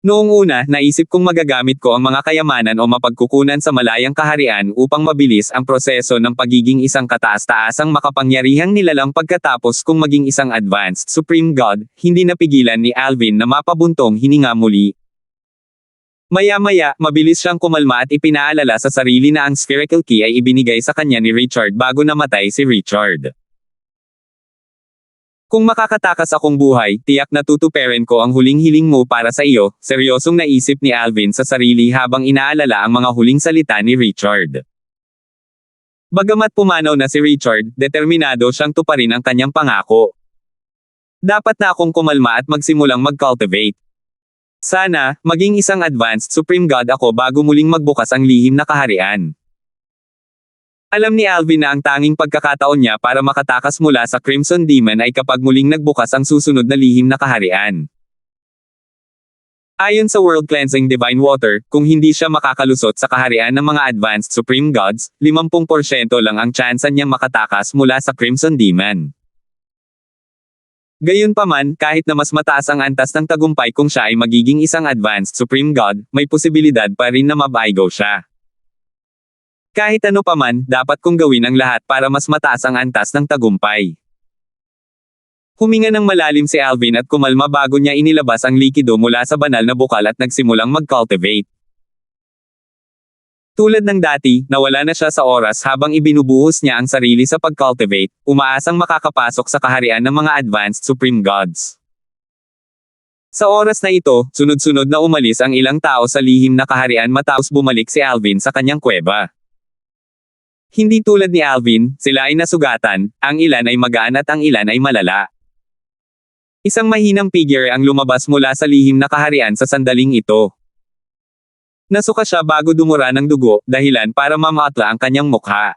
Noong una, naisip kong magagamit ko ang mga kayamanan o mapagkukunan sa malayang kaharian upang mabilis ang proseso ng pagiging isang kataas-taasang makapangyarihang nilalang pagkatapos kong maging isang advanced supreme god, hindi napigilan ni Alvin na mapabuntong hininga muli. Maya-maya, mabilis siyang kumalma at ipinaalala sa sarili na ang spherical key ay ibinigay sa kanya ni Richard bago namatay si Richard. Kung makakatakas akong buhay, tiyak na tutuparin ko ang huling hiling mo para sa iyo, seryosong naisip ni Alvin sa sarili habang inaalala ang mga huling salita ni Richard. Bagamat pumanaw na si Richard, determinado siyang tuparin ang kanyang pangako. Dapat na akong kumalma at magsimulang mag-cultivate. Sana, maging isang advanced supreme god ako bago muling magbukas ang lihim na kaharian. Alam ni Alvin na ang tanging pagkakataon niya para makatakas mula sa Crimson Demon ay kapag muling nagbukas ang susunod na lihim na kaharian. Ayon sa World Cleansing Divine Water, kung hindi siya makakalusot sa kaharian ng mga advanced supreme gods, 50% lang ang tsansa niyang makatakas mula sa Crimson Demon. Gayunpaman, kahit na mas mataas ang antas ng tagumpay kung siya ay magiging isang advanced supreme god, may posibilidad pa rin na mabaigo siya. Kahit ano paman, dapat kong gawin ang lahat para mas mataas ang antas ng tagumpay. Huminga ng malalim si Alvin at kumalma bago niya inilabas ang likido mula sa banal na bukal at nagsimulang mag-cultivate. Tulad ng dati, nawala na siya sa oras habang ibinubuhos niya ang sarili sa pag-cultivate, umaasang makakapasok sa kaharian ng mga advanced supreme gods. Sa oras na ito, sunod-sunod na umalis ang ilang tao sa lihim na kaharian matapos bumalik si Alvin sa kanyang kuweba. Hindi tulad ni Alvin, sila ay nasugatan, ang ilan ay magaan at ang ilan ay malala. Isang mahinang figure ang lumabas mula sa lihim na kaharian sa sandaling ito. Nasuka siya bago dumura ng dugo, dahilan para mamaatla ang kanyang mukha.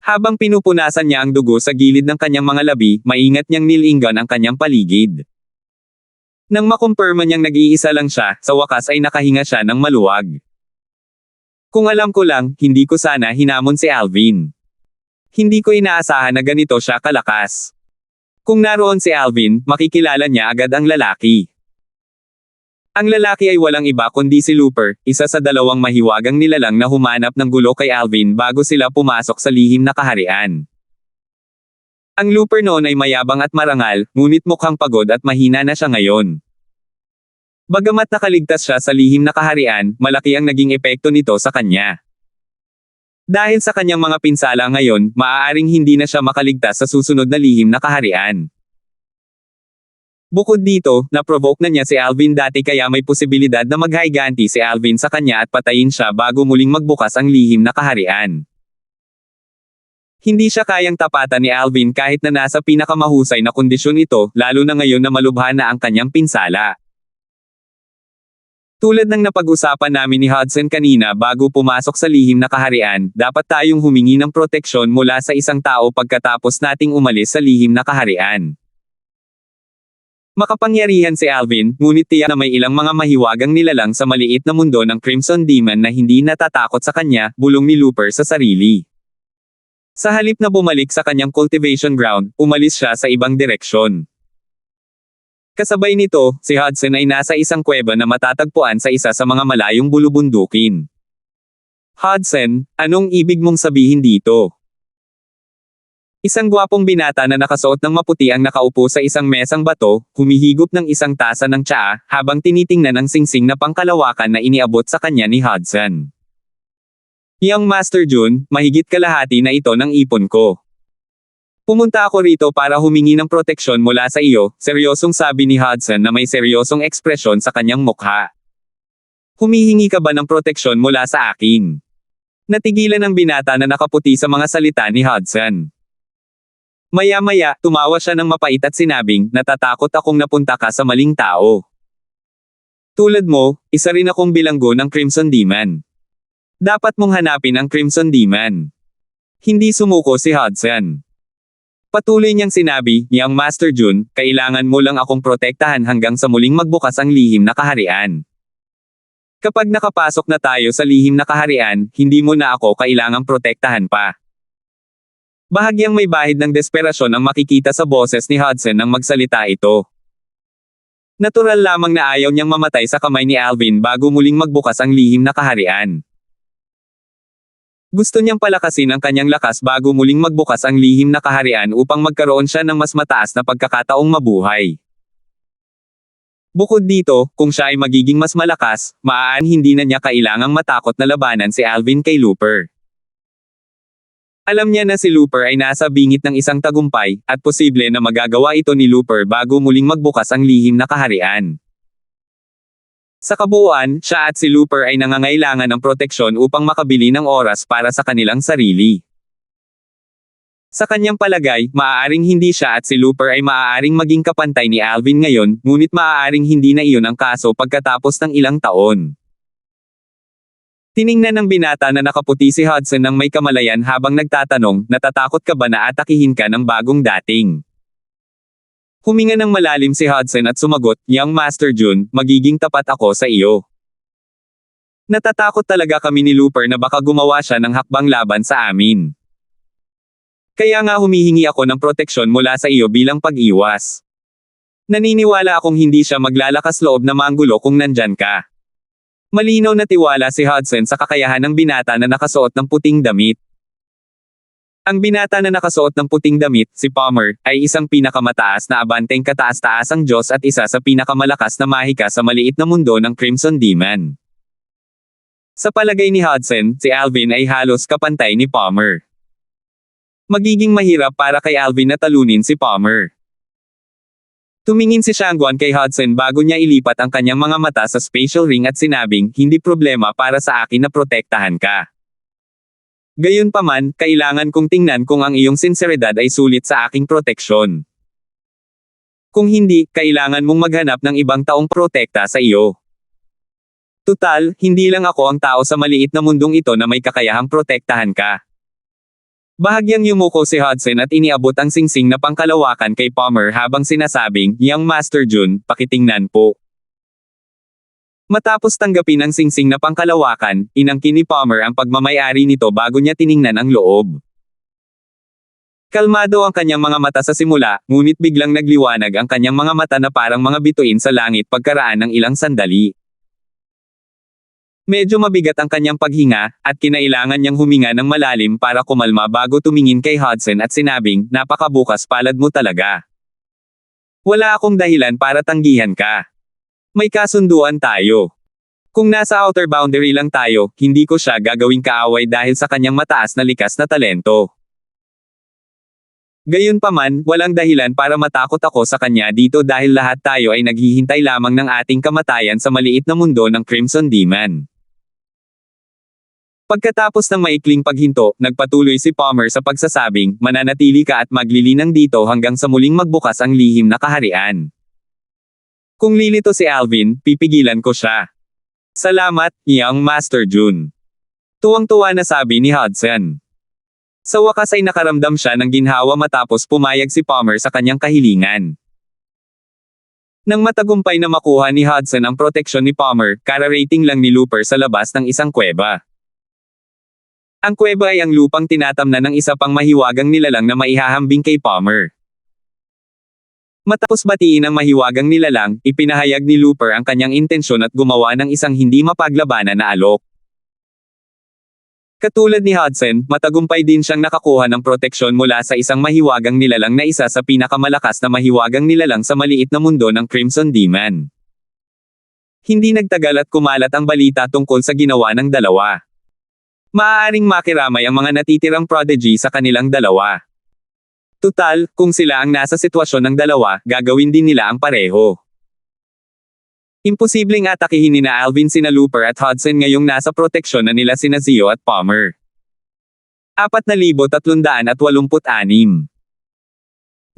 Habang pinupunasan niya ang dugo sa gilid ng kanyang mga labi, maingat niyang nilinggan ang kanyang paligid. Nang makumpirma niyang nag-iisa lang siya, sa wakas ay nakahinga siya ng maluwag. Kung alam ko lang, hindi ko sana hinamon si Alvin. Hindi ko inaasahan na ganito siya kalakas. Kung naroon si Alvin, makikilala niya agad ang lalaki. Ang lalaki ay walang iba kundi si Looper, isa sa dalawang mahiwagang nilalang na humanap ng gulo kay Alvin bago sila pumasok sa lihim na kaharian. Ang Looper noon ay mayabang at marangal, ngunit mukhang pagod at mahina na siya ngayon. Bagamat nakaligtas siya sa lihim na kaharian, malaki ang naging epekto nito sa kanya. Dahil sa kanyang mga pinsala ngayon, maaaring hindi na siya makaligtas sa susunod na lihim na kaharian. Bukod dito, na-provoke na niya si Alvin dati kaya may posibilidad na maghayganti si Alvin sa kanya at patayin siya bago muling magbukas ang lihim na kaharian. Hindi siya kayang tapatan ni Alvin kahit na nasa pinakamahusay na kondisyon ito, lalo na ngayon na malubha na ang kanyang pinsala. Tulad ng napag-usapan namin ni Hudson kanina bago pumasok sa lihim na kaharian, dapat tayong humingi ng proteksyon mula sa isang tao pagkatapos nating umalis sa lihim na kaharian. Makapangyarihan si Alvin, ngunit tiyak na may ilang mga mahiwagang nilalang sa maliit na mundo ng Crimson Demon na hindi natatakot sa kanya, bulong ni Looper sa sarili. Sa halip na bumalik sa kanyang cultivation ground, umalis siya sa ibang direksyon. Kasabay nito, si Hudson ay nasa isang kuweba na matatagpuan sa isa sa mga malayong bulubundukin. Hudson, anong ibig mong sabihin dito? Isang gwapong binata na nakasuot ng maputi ang nakaupo sa isang mesang bato, humihigop ng isang tasa ng tsaa, habang tinitingnan ang singsing na pangkalawakan na iniabot sa kanya ni Hudson. Young Master June, mahigit kalahati na ito ng ipon ko. Pumunta ako rito para humingi ng proteksyon mula sa iyo, seryosong sabi ni Hudson na may seryosong ekspresyon sa kanyang mukha. Humihingi ka ba ng proteksyon mula sa akin? Natigilan ang binata na nakaputi sa mga salita ni Hudson. Maya-maya, tumawa siya ng mapait at sinabing, natatakot akong napunta ka sa maling tao. Tulad mo, isa rin akong bilanggo ng Crimson Demon. Dapat mong hanapin ang Crimson Demon. Hindi sumuko si Hudson. Patuloy niyang sinabi, Young Master June, kailangan mo lang akong protektahan hanggang sa muling magbukas ang lihim na kaharian. Kapag nakapasok na tayo sa lihim na kaharian, hindi mo na ako kailangang protektahan pa. Bahagyang may bahid ng desperasyon ang makikita sa boses ni Hudson nang magsalita ito. Natural lamang na ayaw niyang mamatay sa kamay ni Alvin bago muling magbukas ang lihim na kaharian. Gusto niyang palakasin ang kanyang lakas bago muling magbukas ang lihim na kaharian upang magkaroon siya ng mas mataas na pagkakataong mabuhay. Bukod dito, kung siya ay magiging mas malakas, maaaring hindi na niya kailangang matakot na labanan si Alvin kay Looper. Alam niya na si Looper ay nasa bingit ng isang tagumpay, at posible na magagawa ito ni Looper bago muling magbukas ang lihim na kaharian. Sa kabuuan, siya at si Looper ay nangangailangan ng proteksyon upang makabili ng oras para sa kanilang sarili. Sa kanyang palagay, maaaring hindi siya at si Looper ay maaaring maging kapantay ni Alvin ngayon, ngunit maaaring hindi na iyon ang kaso pagkatapos ng ilang taon. Tiningnan ng binata na nakaputi si Hudson ng may kamalayan habang nagtatanong, natatakot ka ba na atakihin ka ng bagong dating? Huminga ng malalim si Hudson at sumagot, Young Master June, magiging tapat ako sa iyo. Natatakot talaga kami ni Looper na baka gumawa siya ng hakbang laban sa amin. Kaya nga humihingi ako ng proteksyon mula sa iyo bilang pag-iwas. Naniniwala akong hindi siya maglalakas loob na manggulo kung nandyan ka. Malinaw na tiwala si Hudson sa kakayahan ng binata na nakasuot ng puting damit. Ang binata na nakasuot ng puting damit, si Palmer, ay isang pinakamataas na abanteng kataas-taasang Diyos at isa sa pinakamalakas na mahika sa maliit na mundo ng Crimson Demon. Sa palagay ni Hudson, si Alvin ay halos kapantay ni Palmer. Magiging mahirap para kay Alvin na talunin si Palmer. Tumingin si Shangguan kay Hudson bago niya ilipat ang kanyang mga mata sa spatial ring at sinabing, hindi problema para sa akin na protektahan ka. Gayunpaman, kailangan kong tingnan kung ang iyong sinseridad ay sulit sa aking proteksyon. Kung hindi, kailangan mong maghanap ng ibang taong protekta sa iyo. Tutal, hindi lang ako ang tao sa maliit na mundong ito na may kakayahang protektahan ka. Bahagyang yumuko si Hudson at iniabot ang singsing na pangkalawakan kay Palmer habang sinasabing, Young Master June, pakitingnan po. Matapos tanggapin ang singsing na pangkalawakan, inangkin ni Palmer ang pagmamayari nito bago niya tiningnan ang loob. Kalmado ang kanyang mga mata sa simula, ngunit biglang nagliwanag ang kanyang mga mata na parang mga bituin sa langit pagkaraan ng ilang sandali. Medyo mabigat ang kanyang paghinga, at kinailangan niyang huminga ng malalim para kumalma bago tumingin kay Hudson at sinabing, "Napakabukas palad mo talaga. Wala akong dahilan para tanggihan ka. May kasunduan tayo. Kung nasa outer boundary lang tayo, hindi ko siya gagawing kaaway dahil sa kanyang mataas na likas na talento. Gayunpaman, walang dahilan para matakot ako sa kanya dito dahil lahat tayo ay naghihintay lamang ng ating kamatayan sa maliit na mundo ng Crimson Demon." Pagkatapos ng maikling paghinto, nagpatuloy si Palmer sa pagsasabing, "Mananatili ka at maglilinang dito hanggang sa muling magbukas ang lihim na kaharian. Kung lilito si Alvin, pipigilan ko siya." "Salamat, Young Master June." Tuwang-tuwa na sabi ni Hudson. Sa wakas ay nakaramdam siya ng ginhawa matapos pumayag si Palmer sa kanyang kahilingan. Nang matagumpay na makuha ni Hudson ang proteksyon ni Palmer, kararating lang ni Looper sa labas ng isang kuweba. Ang kuweba ay ang lupang tinatamnan ng isa pang mahiwagang nilalang na maihahambing kay Palmer. Matapos batiin ang mahiwagang nilalang, ipinahayag ni Looper ang kanyang intensyon at gumawa ng isang hindi mapaglabanan na alok. Katulad ni Hudson, matagumpay din siyang nakakuha ng proteksyon mula sa isang mahiwagang nilalang na isa sa pinakamalakas na mahiwagang nilalang sa maliit na mundo ng Crimson Demon. Hindi nagtagal at kumalat ang balita tungkol sa ginawa ng dalawa. Maaaring makiramay ang mga natitirang prodigy sa kanilang dalawa. Tutal, kung sila ang nasa sitwasyon ng dalawa, gagawin din nila ang pareho. Imposibleng atakihin ni na Alvin sina Looper at Hudson ngayong nasa proteksyon na nila sina Zio at Palmer. 4,386.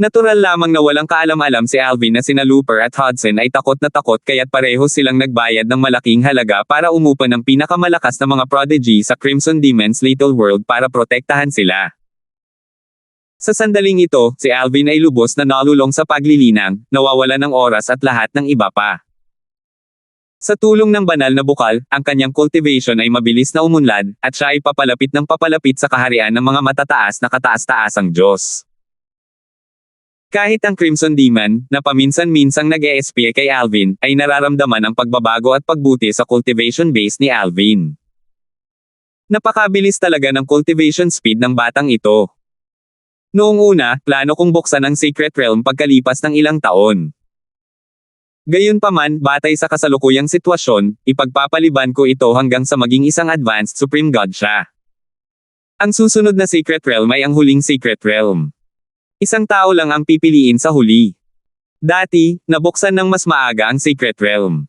Natural lamang na walang kaalam-alam si Alvin na sina Looper at Hudson ay takot na takot kaya't pareho silang nagbayad ng malaking halaga para umupa ng pinakamalakas na mga prodigy sa Crimson Demon's Little World para protektahan sila. Sa sandaling ito, si Alvin ay lubos na nalulong sa paglilinang, nawawala ng oras at lahat ng iba pa. Sa tulong ng banal na bukal, ang kanyang cultivation ay mabilis na umunlad, at siya ay papalapit ng papalapit sa kaharian ng mga matataas na kataas-taasang Diyos. Kahit ang Crimson Demon, na paminsan-minsang nag-e-espy kay Alvin, ay nararamdaman ang pagbabago at pagbuti sa cultivation base ni Alvin. Napakabilis talaga ng cultivation speed ng batang ito. Noong una, plano kong buksan ang Secret Realm pagkalipas ng ilang taon. Gayunpaman, batay sa kasalukuyang sitwasyon, ipagpapaliban ko ito hanggang sa maging isang advanced Supreme God siya. Ang susunod na Secret Realm ay ang huling Secret Realm. Isang tao lang ang pipiliin sa huli. Dati, nabuksan ng mas maaga ang Secret Realm.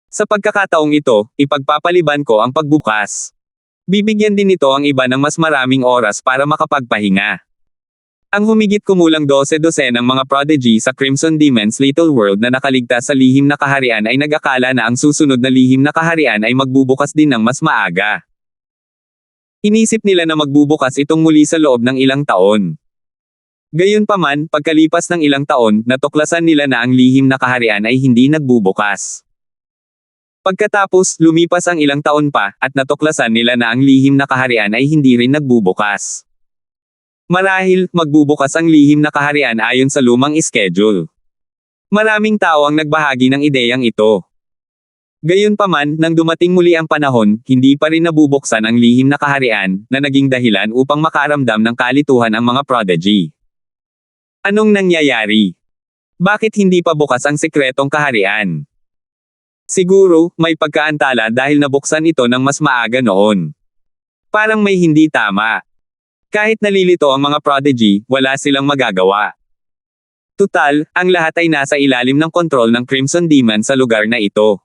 Sa pagkakataong ito, ipagpapaliban ko ang pagbukas. Bibigyan din ito ang iba ng mas maraming oras para makapagpahinga. Ang humigit kumulang 12 ng mga prodigy sa Crimson Demon's Little World na nakaligtas sa lihim na kaharian ay nag-akala na ang susunod na lihim na kaharian ay magbubukas din ng mas maaga. Inisip nila na magbubukas itong muli sa loob ng ilang taon. Gayunpaman, pagkalipas ng ilang taon, natuklasan nila na ang lihim na kaharian ay hindi nagbubukas. Pagkatapos, lumipas ang ilang taon pa, at natuklasan nila na ang lihim na kaharian ay hindi rin nagbubukas. Marahil, magbubukas ang lihim na kaharian ayon sa lumang schedule. Maraming tao ang nagbahagi ng ideyang ito. Gayunpaman, nang dumating muli ang panahon, hindi pa rin nabubuksan ang lihim na kaharian, na naging dahilan upang makaramdam ng kalituhan ang mga prodigy. Anong nangyayari? Bakit hindi pa bukas ang sekretong kaharian? Siguro, may pagkaantala dahil nabuksan ito ng mas maaga noon. Parang may hindi tama. Kahit nalilito ang mga prodigy, wala silang magagawa. Tutal, ang lahat ay nasa ilalim ng kontrol ng Crimson Demon sa lugar na ito.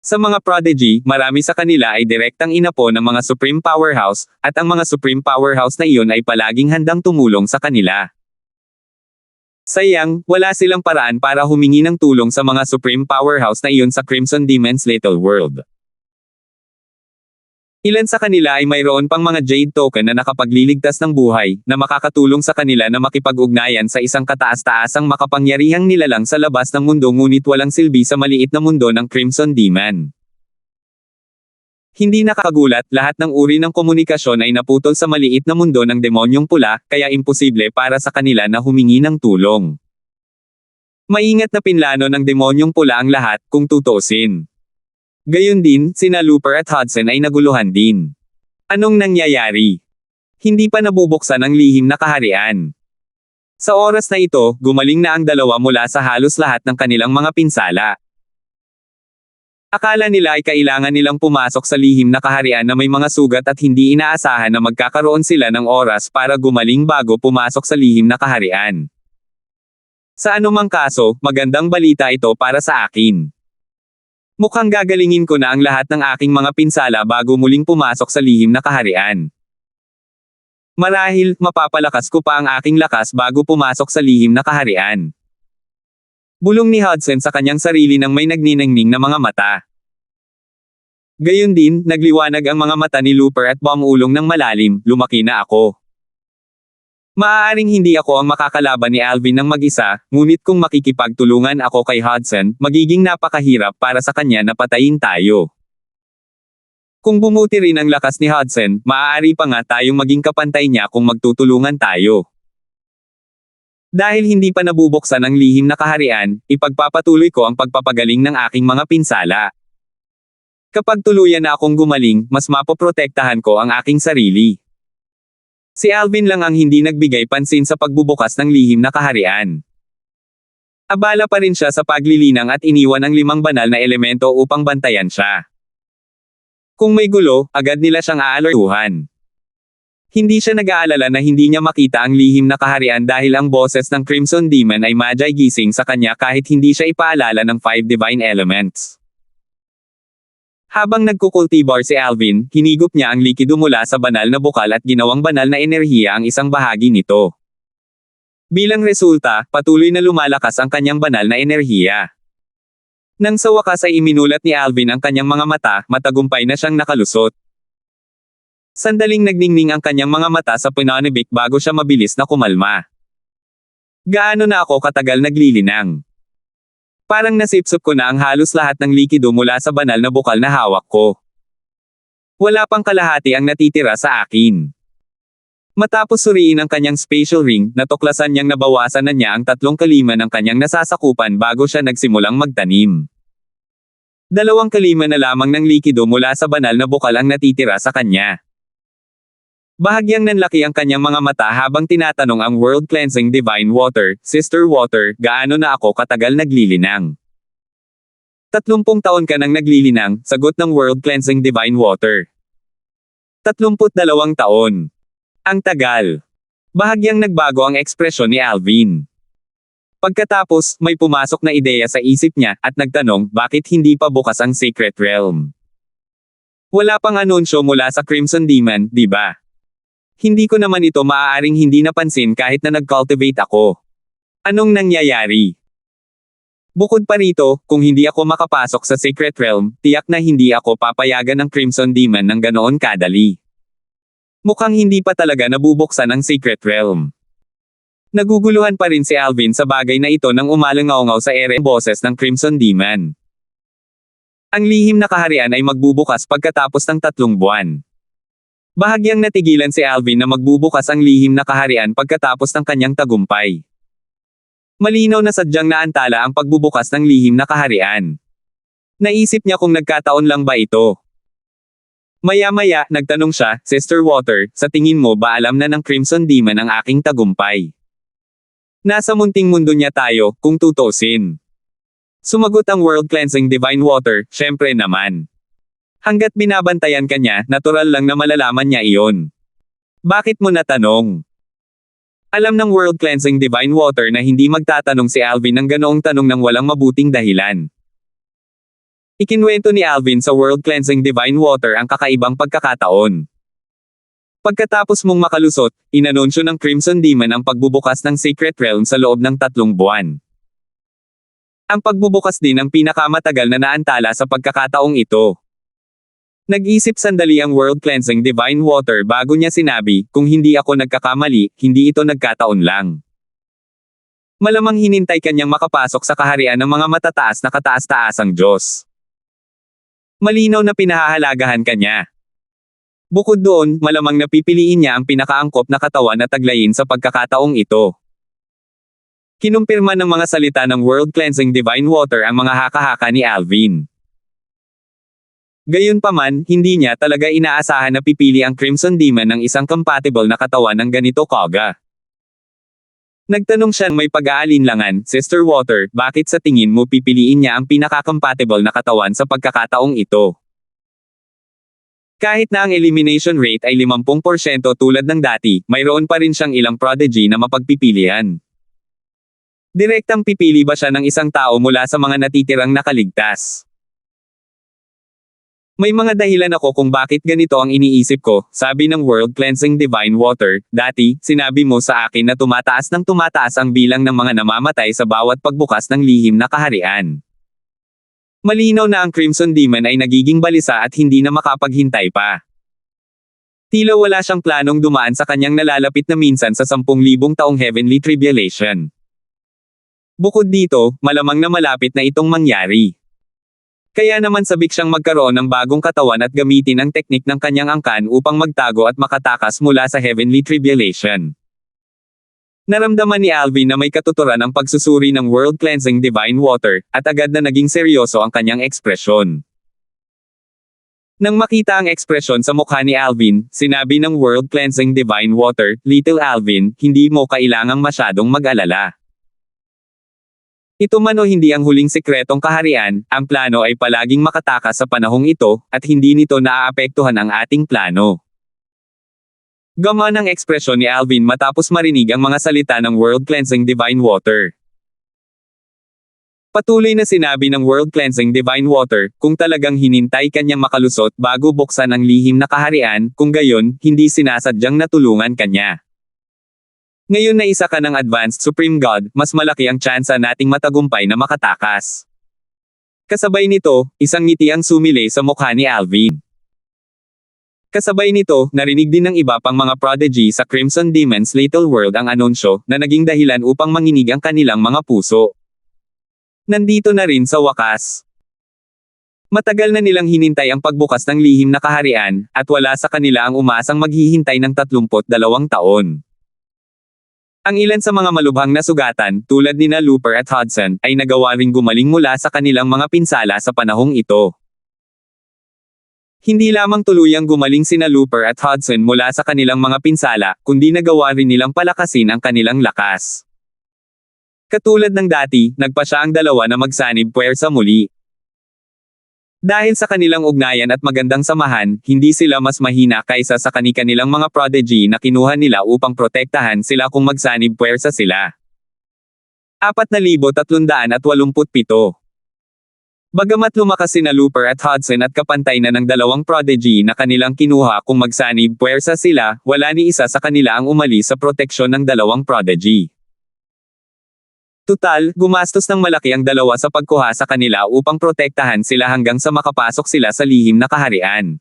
Sa mga prodigy, marami sa kanila ay direktang inapo ng mga Supreme Powerhouse, at ang mga Supreme Powerhouse na iyon ay palaging handang tumulong sa kanila. Sayang, wala silang paraan para humingi ng tulong sa mga Supreme Powerhouse na iyon sa Crimson Demon's Little World. Ilan sa kanila ay mayroon pang mga Jade Token na nakapagliligtas ng buhay, na makakatulong sa kanila na makipag-ugnayan sa isang kataas-taasang makapangyarihang nilalang sa labas ng mundo ngunit walang silbi sa maliit na mundo ng Crimson Demon. Hindi nakakagulat, lahat ng uri ng komunikasyon ay naputol sa maliit na mundo ng demonyong pula, kaya imposible para sa kanila na humingi ng tulong. Maingat na pinlano ng demonyong pula ang lahat, kung tutuusin. Gayon din, sina Looper at Hudson ay naguluhan din. Anong nangyayari? Hindi pa nabubuksan ang lihim na kaharian. Sa oras na ito, gumaling na ang dalawa mula sa halos lahat ng kanilang mga pinsala. Akala nila ay kailangan nilang pumasok sa lihim na kaharian na may mga sugat at hindi inaasahan na magkakaroon sila ng oras para gumaling bago pumasok sa lihim na kaharian. Sa anumang kaso, magandang balita ito para sa akin. Mukhang gagalingin ko na ang lahat ng aking mga pinsala bago muling pumasok sa lihim na kaharian. Marahil, mapapalakas ko pa ang aking lakas bago pumasok sa lihim na kaharian. Bulong ni Hudson sa kanyang sarili nang may nagniningning na mga mata. Gayon din, nagliwanag ang mga mata ni Looper at bumulong ng malalim, lumaki na ako. Maaaring hindi ako ang makakalaban ni Alvin ng mag-isa, ngunit kung makikipagtulungan ako kay Hudson, magiging napakahirap para sa kanya na patayin tayo. Kung bumuti rin ang lakas ni Hudson, maaari pa nga tayong maging kapantay niya kung magtutulungan tayo. Dahil hindi pa nabubuksan ang lihim na kaharian, ipagpapatuloy ko ang pagpapagaling ng aking mga pinsala. Kapag tuluyan na akong gumaling, mas mapoprotektahan ko ang aking sarili. Si Alvin lang ang hindi nagbigay pansin sa pagbubukas ng lihim na kaharian. Abala pa rin siya sa paglilinang at iniwan ang 5 banal na elemento upang bantayan siya. Kung may gulo, agad nila siyang aalertuhan. Hindi siya nag-aalala na hindi niya makita ang lihim na kaharian dahil ang boses ng Crimson Demon ay madyay gising sa kanya kahit hindi siya ipaalala ng 5 divine elements. Habang nagkukultibar si Alvin, hinigop niya ang likido mula sa banal na bukal at ginawang banal na enerhiya ang isang bahagi nito. Bilang resulta, patuloy na lumalakas ang kanyang banal na enerhiya. Nang sa wakas ay iminulat ni Alvin ang kanyang mga mata, matagumpay na siyang nakalusot. Sandaling nagningning ang kanyang mga mata sa pananibik bago siya mabilis na kumalma. Gaano na ako katagal naglilinang? Parang nasipsop ko na ang halos lahat ng likido mula sa banal na bukal na hawak ko. Wala pang kalahati ang natitira sa akin. Matapos suriin ang kanyang spatial ring, natuklasan niyang nabawasan na niya ang 3 kalima ng kanyang nasasakupan bago siya nagsimulang magtanim. 2 kalima na lamang ng likido mula sa banal na bukal ang natitira sa kanya. Bahagyang nanlaki ang kanyang mga mata habang tinatanong ang World Cleansing Divine Water, Sister Water, gaano na ako katagal naglilinang? 30 taon ka nang naglilinang, sagot ng World Cleansing Divine Water. 32 taon. Ang tagal. Bahagyang nagbago ang ekspresyon ni Alvin. Pagkatapos, may pumasok na ideya sa isip niya, at nagtanong, bakit hindi pa bukas ang Secret Realm? Wala pang anunsyo mula sa Crimson Demon, di ba? Hindi ko naman ito maaaring hindi napansin kahit na nag-cultivate ako. Anong nangyayari? Bukod pa rito, kung hindi ako makapasok sa Secret Realm, tiyak na hindi ako papayagan ng Crimson Demon ng ganoon kadali. Mukhang hindi pa talaga nabubuksan ang Secret Realm. Naguguluhan pa rin si Alvin sa bagay na ito nang umalangaw sa ere boses ng Crimson Demon. Ang lihim na kaharian ay magbubukas pagkatapos ng 3 buwan. Bahagyang natigilan si Alvin na magbubukas ang lihim na kaharian pagkatapos ng kanyang tagumpay. Malinaw na sadyang naantala ang pagbubukas ng lihim na kaharian. Naisip niya kung nagkataon lang ba ito. Maya-maya, nagtanong siya, Sister Water, sa tingin mo ba alam na ng Crimson Demon ang aking tagumpay? Nasa munting mundo niya tayo, kung tutuusin. Sumagot ang World Cleansing Divine Water, syempre naman. Hanggat binabantayan ka niya, natural lang na malalaman niya iyon. Bakit mo natanong? Alam ng World Cleansing Divine Water na hindi magtatanong si Alvin ng ganoong tanong ng walang mabuting dahilan. Ikinwento ni Alvin sa World Cleansing Divine Water ang kakaibang pagkakataon. Pagkatapos mong makalusot, inanunsyo ng Crimson Demon ang pagbubukas ng Secret Realm sa loob ng 3 buwan. Ang pagbubukas din ang pinakamatagal na naantala sa pagkakataong ito. Nag-isip sandali ang World Cleansing Divine Water bago niya sinabi, kung hindi ako nagkakamali, hindi ito nagkataon lang. Malamang hinintay kanyang makapasok sa kaharian ng mga matataas na kataas-taasang Diyos. Malinaw na pinahahalagahan ka niya. Bukod doon, malamang napipiliin niya ang pinakaangkop na katawan at taglayin sa pagkakataong ito. Kinumpirma ng mga salita ng World Cleansing Divine Water ang mga haka-haka ni Alvin. Gayunpaman, hindi niya talaga inaasahan na pipili ang Crimson Demon ng isang compatible na katawan ng ganito kaga. Nagtanong siya may pag-aalinlangan, Sister Water, bakit sa tingin mo pipiliin niya ang pinaka-compatible na katawan sa pagkakataong ito? Kahit na ang elimination rate ay 50% tulad ng dati, mayroon pa rin siyang ilang prodigy na mapagpipilian. Direktang pipili ba siya ng isang tao mula sa mga natitirang nakaligtas? May mga dahilan ako kung bakit ganito ang iniisip ko, sabi ng World Cleansing Divine Water. Dati, sinabi mo sa akin na tumataas ng tumataas ang bilang ng mga namamatay sa bawat pagbukas ng lihim na kaharian. Malinaw na ang Crimson Demon ay nagiging balisa at hindi na makapaghintay pa. Tila wala siyang planong dumaan sa kanyang nalalapit na minsan sa 10,000 taong heavenly tribulation. Bukod dito, malamang na malapit na itong mangyari. Kaya naman sabik siyang magkaroon ng bagong katawan at gamitin ang teknik ng kanyang angkan upang magtago at makatakas mula sa heavenly tribulation. Naramdaman ni Alvin na may katuturan ang pagsusuri ng World Cleansing Divine Water, at agad na naging seryoso ang kanyang ekspresyon. Nang makita ang ekspresyon sa mukha ni Alvin, sinabi ng World Cleansing Divine Water, Little Alvin, hindi mo kailangang masyadong mag-alala. Ito man o hindi ang huling sikretong kaharian, ang plano ay palaging makatakas sa panahong ito, at hindi nito naaapektuhan ang ating plano. Gaman ang ekspresyon ni Alvin matapos marinig ang mga salita ng World Cleansing Divine Water. Patuloy na sinabi ng World Cleansing Divine Water, kung talagang hinintay kanyang makalusot bago buksan ang lihim na kaharian, kung gayon, hindi sinasadyang natulungan kanya. Ngayon na isa ka ng Advanced Supreme God, mas malaki ang tsansa nating matagumpay na makatakas. Kasabay nito, isang ngiti ang sumilay sa mukha ni Alvin. Kasabay nito, narinig din ng iba pang mga prodigy sa Crimson Demon's Little World ang anunsyo na naging dahilan upang manginig ang kanilang mga puso. Nandito na rin sa wakas. Matagal na nilang hinintay ang pagbukas ng lihim na kaharian, at wala sa kanila ang umasang maghihintay ng 32 taon. Ang ilan sa mga malubhang na sugatan, tulad nina Looper at Hudson, ay nagawa ring gumaling mula sa kanilang mga pinsala sa panahong ito. Hindi lamang tuluyang gumaling sina Looper at Hudson mula sa kanilang mga pinsala, kundi nagawa rin nilang palakasin ang kanilang lakas. Katulad ng dati, nagpa siya ang dalawa na magsanib puwersa muli. Dahil sa kanilang ugnayan at magandang samahan, hindi sila mas mahina kaysa sa kani-kanilang mga prodigy na kinuha nila upang protektahan sila kung magsanib puwersa sila. 4,387. Bagamat lumakas sina Looper at Hudson at kapantay na ng dalawang prodigy na kanilang kinuha kung magsanib puwersa sila, wala ni isa sa kanila ang umalis sa proteksyon ng dalawang prodigy. Tutal, gumastos ng malaki ang dalawa sa pagkuha sa kanila upang protektahan sila hanggang sa makapasok sila sa lihim na kaharian.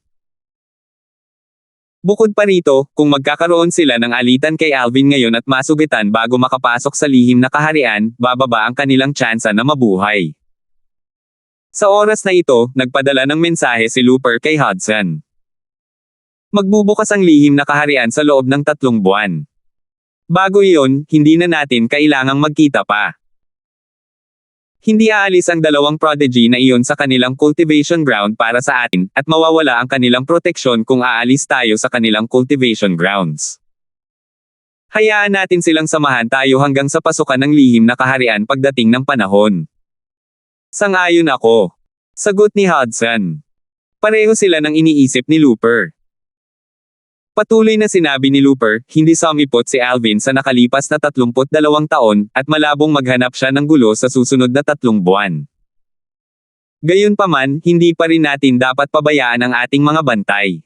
Bukod pa rito, kung magkakaroon sila ng alitan kay Alvin ngayon at masugitan bago makapasok sa lihim na kaharian, bababa ang kanilang tsansa na mabuhay. Sa oras na ito, nagpadala ng mensahe si Looper kay Hudson. Magbubukas ang lihim na kaharian sa loob ng 3 buwan. Bago iyon, hindi na natin kailangang magkita pa. Hindi aalis ang dalawang prodigy na iyon sa kanilang cultivation ground para sa atin, at mawawala ang kanilang proteksyon kung aalis tayo sa kanilang cultivation grounds. Hayaan natin silang samahan tayo hanggang sa pasukan ng lihim na kaharian pagdating ng panahon. Sang-ayon ako. Sagot ni Hudson. Pareho sila ng iniisip ni Looper. Patuloy na sinabi ni Looper, hindi sumipot si Alvin sa nakalipas na 32 taon, at malabong maghanap siya ng gulo sa susunod na 3 buwan. Gayunpaman, hindi pa rin natin dapat pabayaan ang ating mga bantay.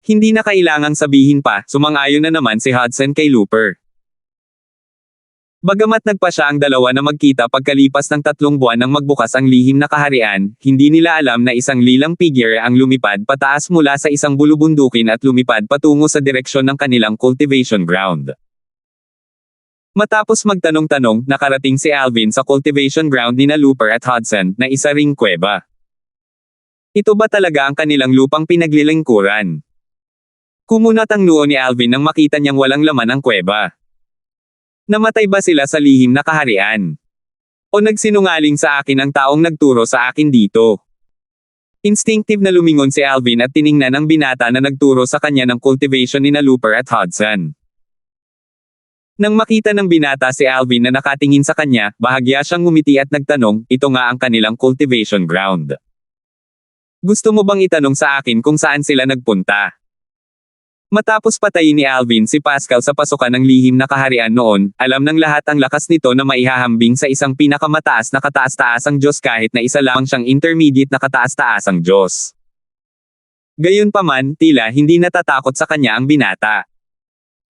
Hindi na kailangang sabihin pa, sumang-ayon na naman si Hudson kay Looper. Bagamat nagpa siya ang dalawa na magkita pagkalipas ng 3 buwan nang magbukas ang lihim na kaharian, hindi nila alam na isang lilang figure ang lumipad pataas mula sa isang bulubundukin at lumipad patungo sa direksyon ng kanilang cultivation ground. Matapos magtanong-tanong, nakarating si Alvin sa cultivation ground nina Looper at Hudson, na isa ring kuweba. Ito ba talaga ang kanilang lupang pinaglilingkuran? Kumunat ang noo ni Alvin nang makita niyang walang laman ang kuweba. Namatay ba sila sa lihim na kaharian? O nagsinungaling sa akin ang taong nagturo sa akin dito? Instinctive na lumingon si Alvin at tiningnan ang binata na nagturo sa kanya ng cultivation ni Looper at Hudson. Nang makita ng binata si Alvin na nakatingin sa kanya, bahagya siyang ngumiti at nagtanong, ito nga ang kanilang cultivation ground. Gusto mo bang itanong sa akin kung saan sila nagpunta? Matapos patayin ni Alvin si Pascal sa pasukan ng lihim na kaharian noon, alam ng lahat ang lakas nito na maihahambing sa isang pinakamataas na kataas-taasang Diyos kahit na isa lamang siyang intermediate na kataas-taasang Diyos. Gayunpaman, tila hindi natatakot sa kanya ang binata.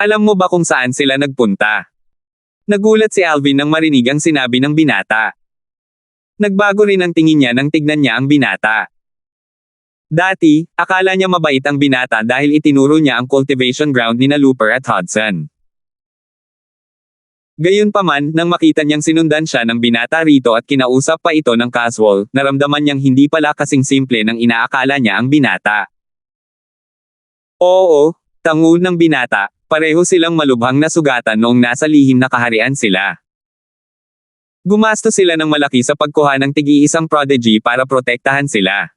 Alam mo ba kung saan sila nagpunta? Nagulat si Alvin nang marinig ang sinabi ng binata. Nagbago rin ang tingin niya nang tignan niya ang binata. Dati, akala niya mabait ang binata dahil itinuro niya ang cultivation ground ni Looper at Hudson. Gayunpaman, nang makita niyang sinundan siya ng binata rito at kinausap pa ito ng casual, naramdaman niyang hindi pala kasing simple ng inaakala niya ang binata. Oo, tango ng binata, pareho silang malubhang nasugatan noong nasa lihim na kaharian sila. Gumasto sila ng malaki sa pagkuha ng tig-iisang prodigy para protektahan sila.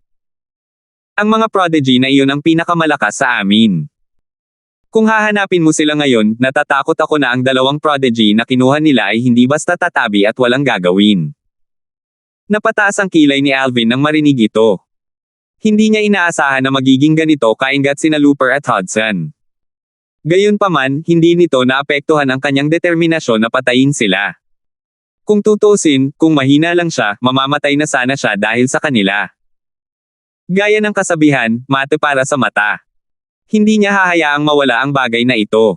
Ang mga prodigy na iyon ang pinakamalakas sa amin. Kung hahanapin mo sila ngayon, natatakot ako na ang dalawang prodigy na kinuha nila ay hindi basta tatabi at walang gagawin. Napataas ang kilay ni Alvin nang marinig ito. Hindi niya inaasahan na magiging ganito kaingat sina Looper at Hudson. Gayunpaman, hindi nito naapektuhan ang kanyang determinasyon na patayin sila. Kung tutuusin, kung mahina lang siya, mamamatay na sana siya dahil sa kanila. Gaya ng kasabihan, mate para sa mata. Hindi niya hahayaang mawala ang bagay na ito.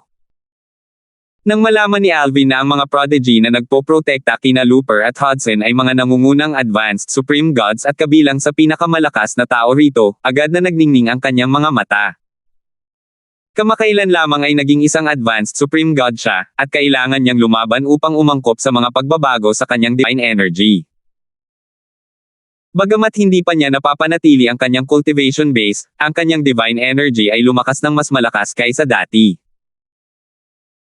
Nang malaman ni Alvin na ang mga prodigy na nagpoprotekta kina Looper at Hudson ay mga nangungunang advanced supreme gods at kabilang sa pinakamalakas na tao rito, agad na nagningning ang kanyang mga mata. Kamakailan lamang ay naging isang advanced supreme god siya, at kailangan niyang lumaban upang umangkop sa mga pagbabago sa kanyang divine energy. Bagamat hindi pa niya napapanatili ang kanyang cultivation base, ang kanyang divine energy ay lumakas ng mas malakas kaysa dati.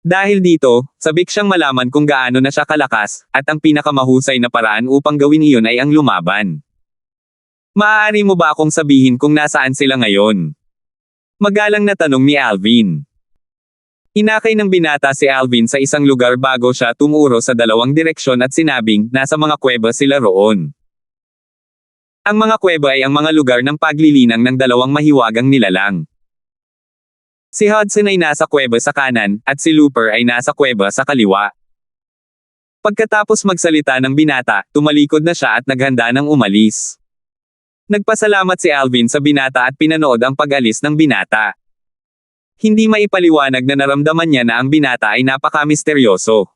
Dahil dito, sabik siyang malaman kung gaano na siya kalakas, at ang pinakamahusay na paraan upang gawin iyon ay ang lumaban. Maaari mo ba akong sabihin kung nasaan sila ngayon? Magalang na tanong ni Alvin. Inakay ng binata si Alvin sa isang lugar bago siya tumuro sa dalawang direksyon at sinabing, nasa mga kuweba sila roon. Ang mga kuweba ay ang mga lugar ng paglilinang ng dalawang mahiwagang nilalang. Si Hudson ay nasa kuweba sa kanan, at si Looper ay nasa kuweba sa kaliwa. Pagkatapos magsalita ng binata, tumalikod na siya at naghanda ng umalis. Nagpasalamat si Alvin sa binata at pinanood ang pag-alis ng binata. Hindi maipaliwanag na naramdaman niya na ang binata ay napaka-misteryoso.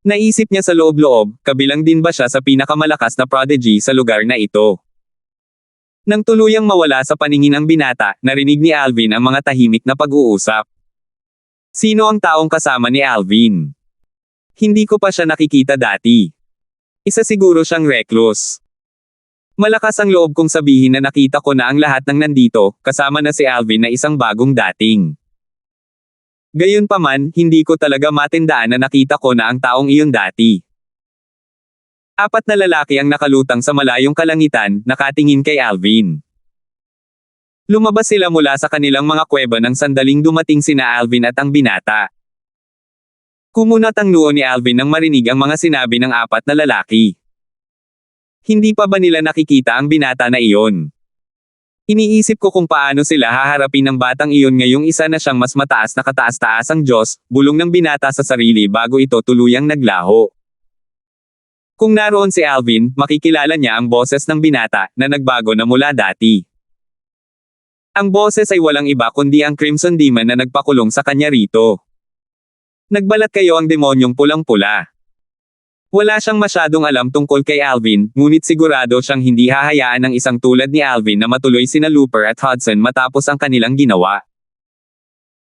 Naisip niya sa loob-loob, kabilang din ba siya sa pinakamalakas na prodigy sa lugar na ito? Nang tuluyang mawala sa paningin ang binata, narinig ni Alvin ang mga tahimik na pag-uusap. Sino ang taong kasama ni Alvin? Hindi ko pa siya nakikita dati. Isa siguro siyang recluse. Malakas ang loob kong sabihin na nakita ko na ang lahat ng nandito, kasama na si Alvin na isang bagong dating. Gayunpaman, hindi ko talaga matindaan na nakita ko na ang taong iyon dati. 4 na lalaki ang nakalutang sa malayong kalangitan, nakatingin kay Alvin. Lumabas sila mula sa kanilang mga kuweba nang sandaling dumating sina Alvin at ang binata. Kumunat ang noo ni Alvin nang marinig ang mga sinabi ng 4 na lalaki. Hindi pa ba nila nakikita ang binata na iyon? Iniisip ko kung paano sila haharapin ng batang iyon ngayong isa na siyang mas mataas na kataas-taasang Diyos, bulong ng binata sa sarili bago ito tuluyang naglaho. Kung naroon si Alvin, makikilala niya ang boses ng binata, na nagbago na mula dati. Ang boses ay walang iba kundi ang Crimson Demon na nagpakulong sa kanya rito. Nagbalat kayo ang demonyong pulang-pula. Wala siyang masyadong alam tungkol kay Alvin, ngunit sigurado siyang hindi hahayaan ng isang tulad ni Alvin na matuloy sina Looper at Hudson matapos ang kanilang ginawa.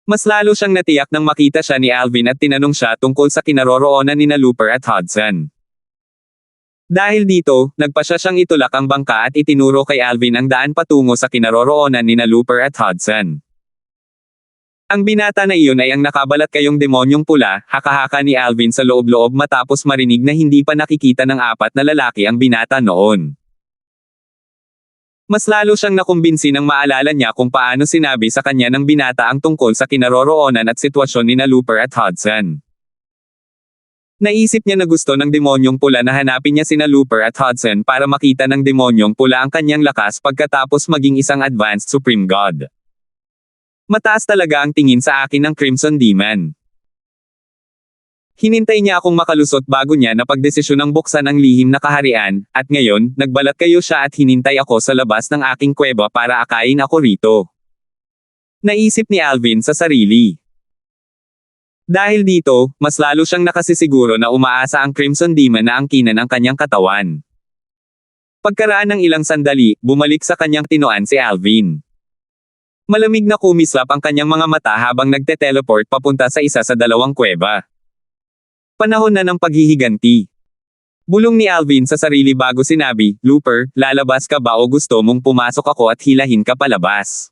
Mas lalo siyang natiyak nang makita siya ni Alvin at tinanong siya tungkol sa kinaroroonan ni Looper at Hudson. Dahil dito, nagpasya siyang itulak ang bangka at itinuro kay Alvin ang daan patungo sa kinaroroonan nina Looper at Hudson. Ang binata na iyon ay ang nakabalat kayong demonyong pula, haka-haka ni Alvin sa loob-loob matapos marinig na hindi pa nakikita ng 4 na lalaki ang binata noon. Mas lalo siyang nakumbinsi nang maalala niya kung paano sinabi sa kanya ng binata ang tungkol sa kinaroroonan at sitwasyon nina Looper at Hudson. Naisip niya na gusto ng demonyong pula na hanapin niya sina Looper at Hudson para makita ng demonyong pula ang kanyang lakas pagkatapos maging isang advanced Supreme God. Mataas talaga ang tingin sa akin ng Crimson Demon. Hinintay niya akong makalusot bago niya napagdesisyonang buksan ang lihim na kaharian, at ngayon, nagbalat kayo siya at hinintay ako sa labas ng aking kuweba para akain ako rito. Naisip ni Alvin sa sarili. Dahil dito, mas lalo siyang nakasisiguro na umaasa ang Crimson Demon na angkinan ang kanyang katawan. Pagkaraan ng ilang sandali, bumalik sa kanyang tinuan si Alvin. Malamig na kumislap ang kanyang mga mata habang nagte-teleport papunta sa isa sa 2 kuweba. Panahon na ng paghihiganti. Bulong ni Alvin sa sarili bago sinabi, "Looper, lalabas ka ba o gusto mong pumasok ako at hilahin ka palabas?"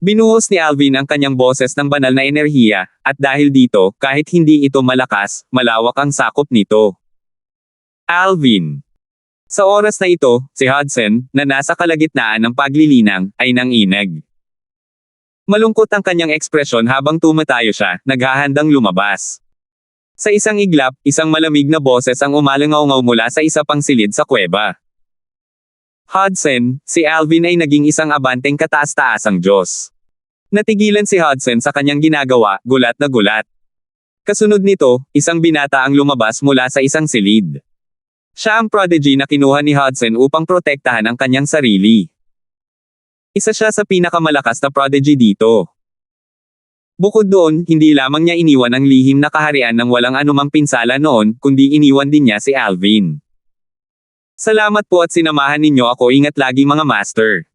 Binuhos ni Alvin ang kanyang boses ng banal na enerhiya, at dahil dito, kahit hindi ito malakas, malawak ang sakop nito. Alvin. Sa oras na ito, si Hudson, na nasa kalagitnaan ng paglilinang, ay nanginag. Malungkot ang kanyang ekspresyon habang tumatayo siya, naghahandang lumabas. Sa isang iglap, isang malamig na boses ang umalangaw-ngaw mula sa isa pang silid sa kuweba. Hudson, si Alvin ay naging isang abanteng kataas-taasang Diyos. Natigilan si Hudson sa kanyang ginagawa, gulat na gulat. Kasunod nito, isang binata ang lumabas mula sa isang silid. Siya ang prodigy na kinuha ni Hudson upang protektahan ang kanyang sarili. Isa siya sa pinakamalakas na prodigy dito. Bukod doon, hindi lamang niya iniwan ang lihim na kaharian ng walang anumang pinsala noon, kundi iniwan din niya si Alvin. Salamat po at sinamahan ninyo ako. Ingat lagi mga master.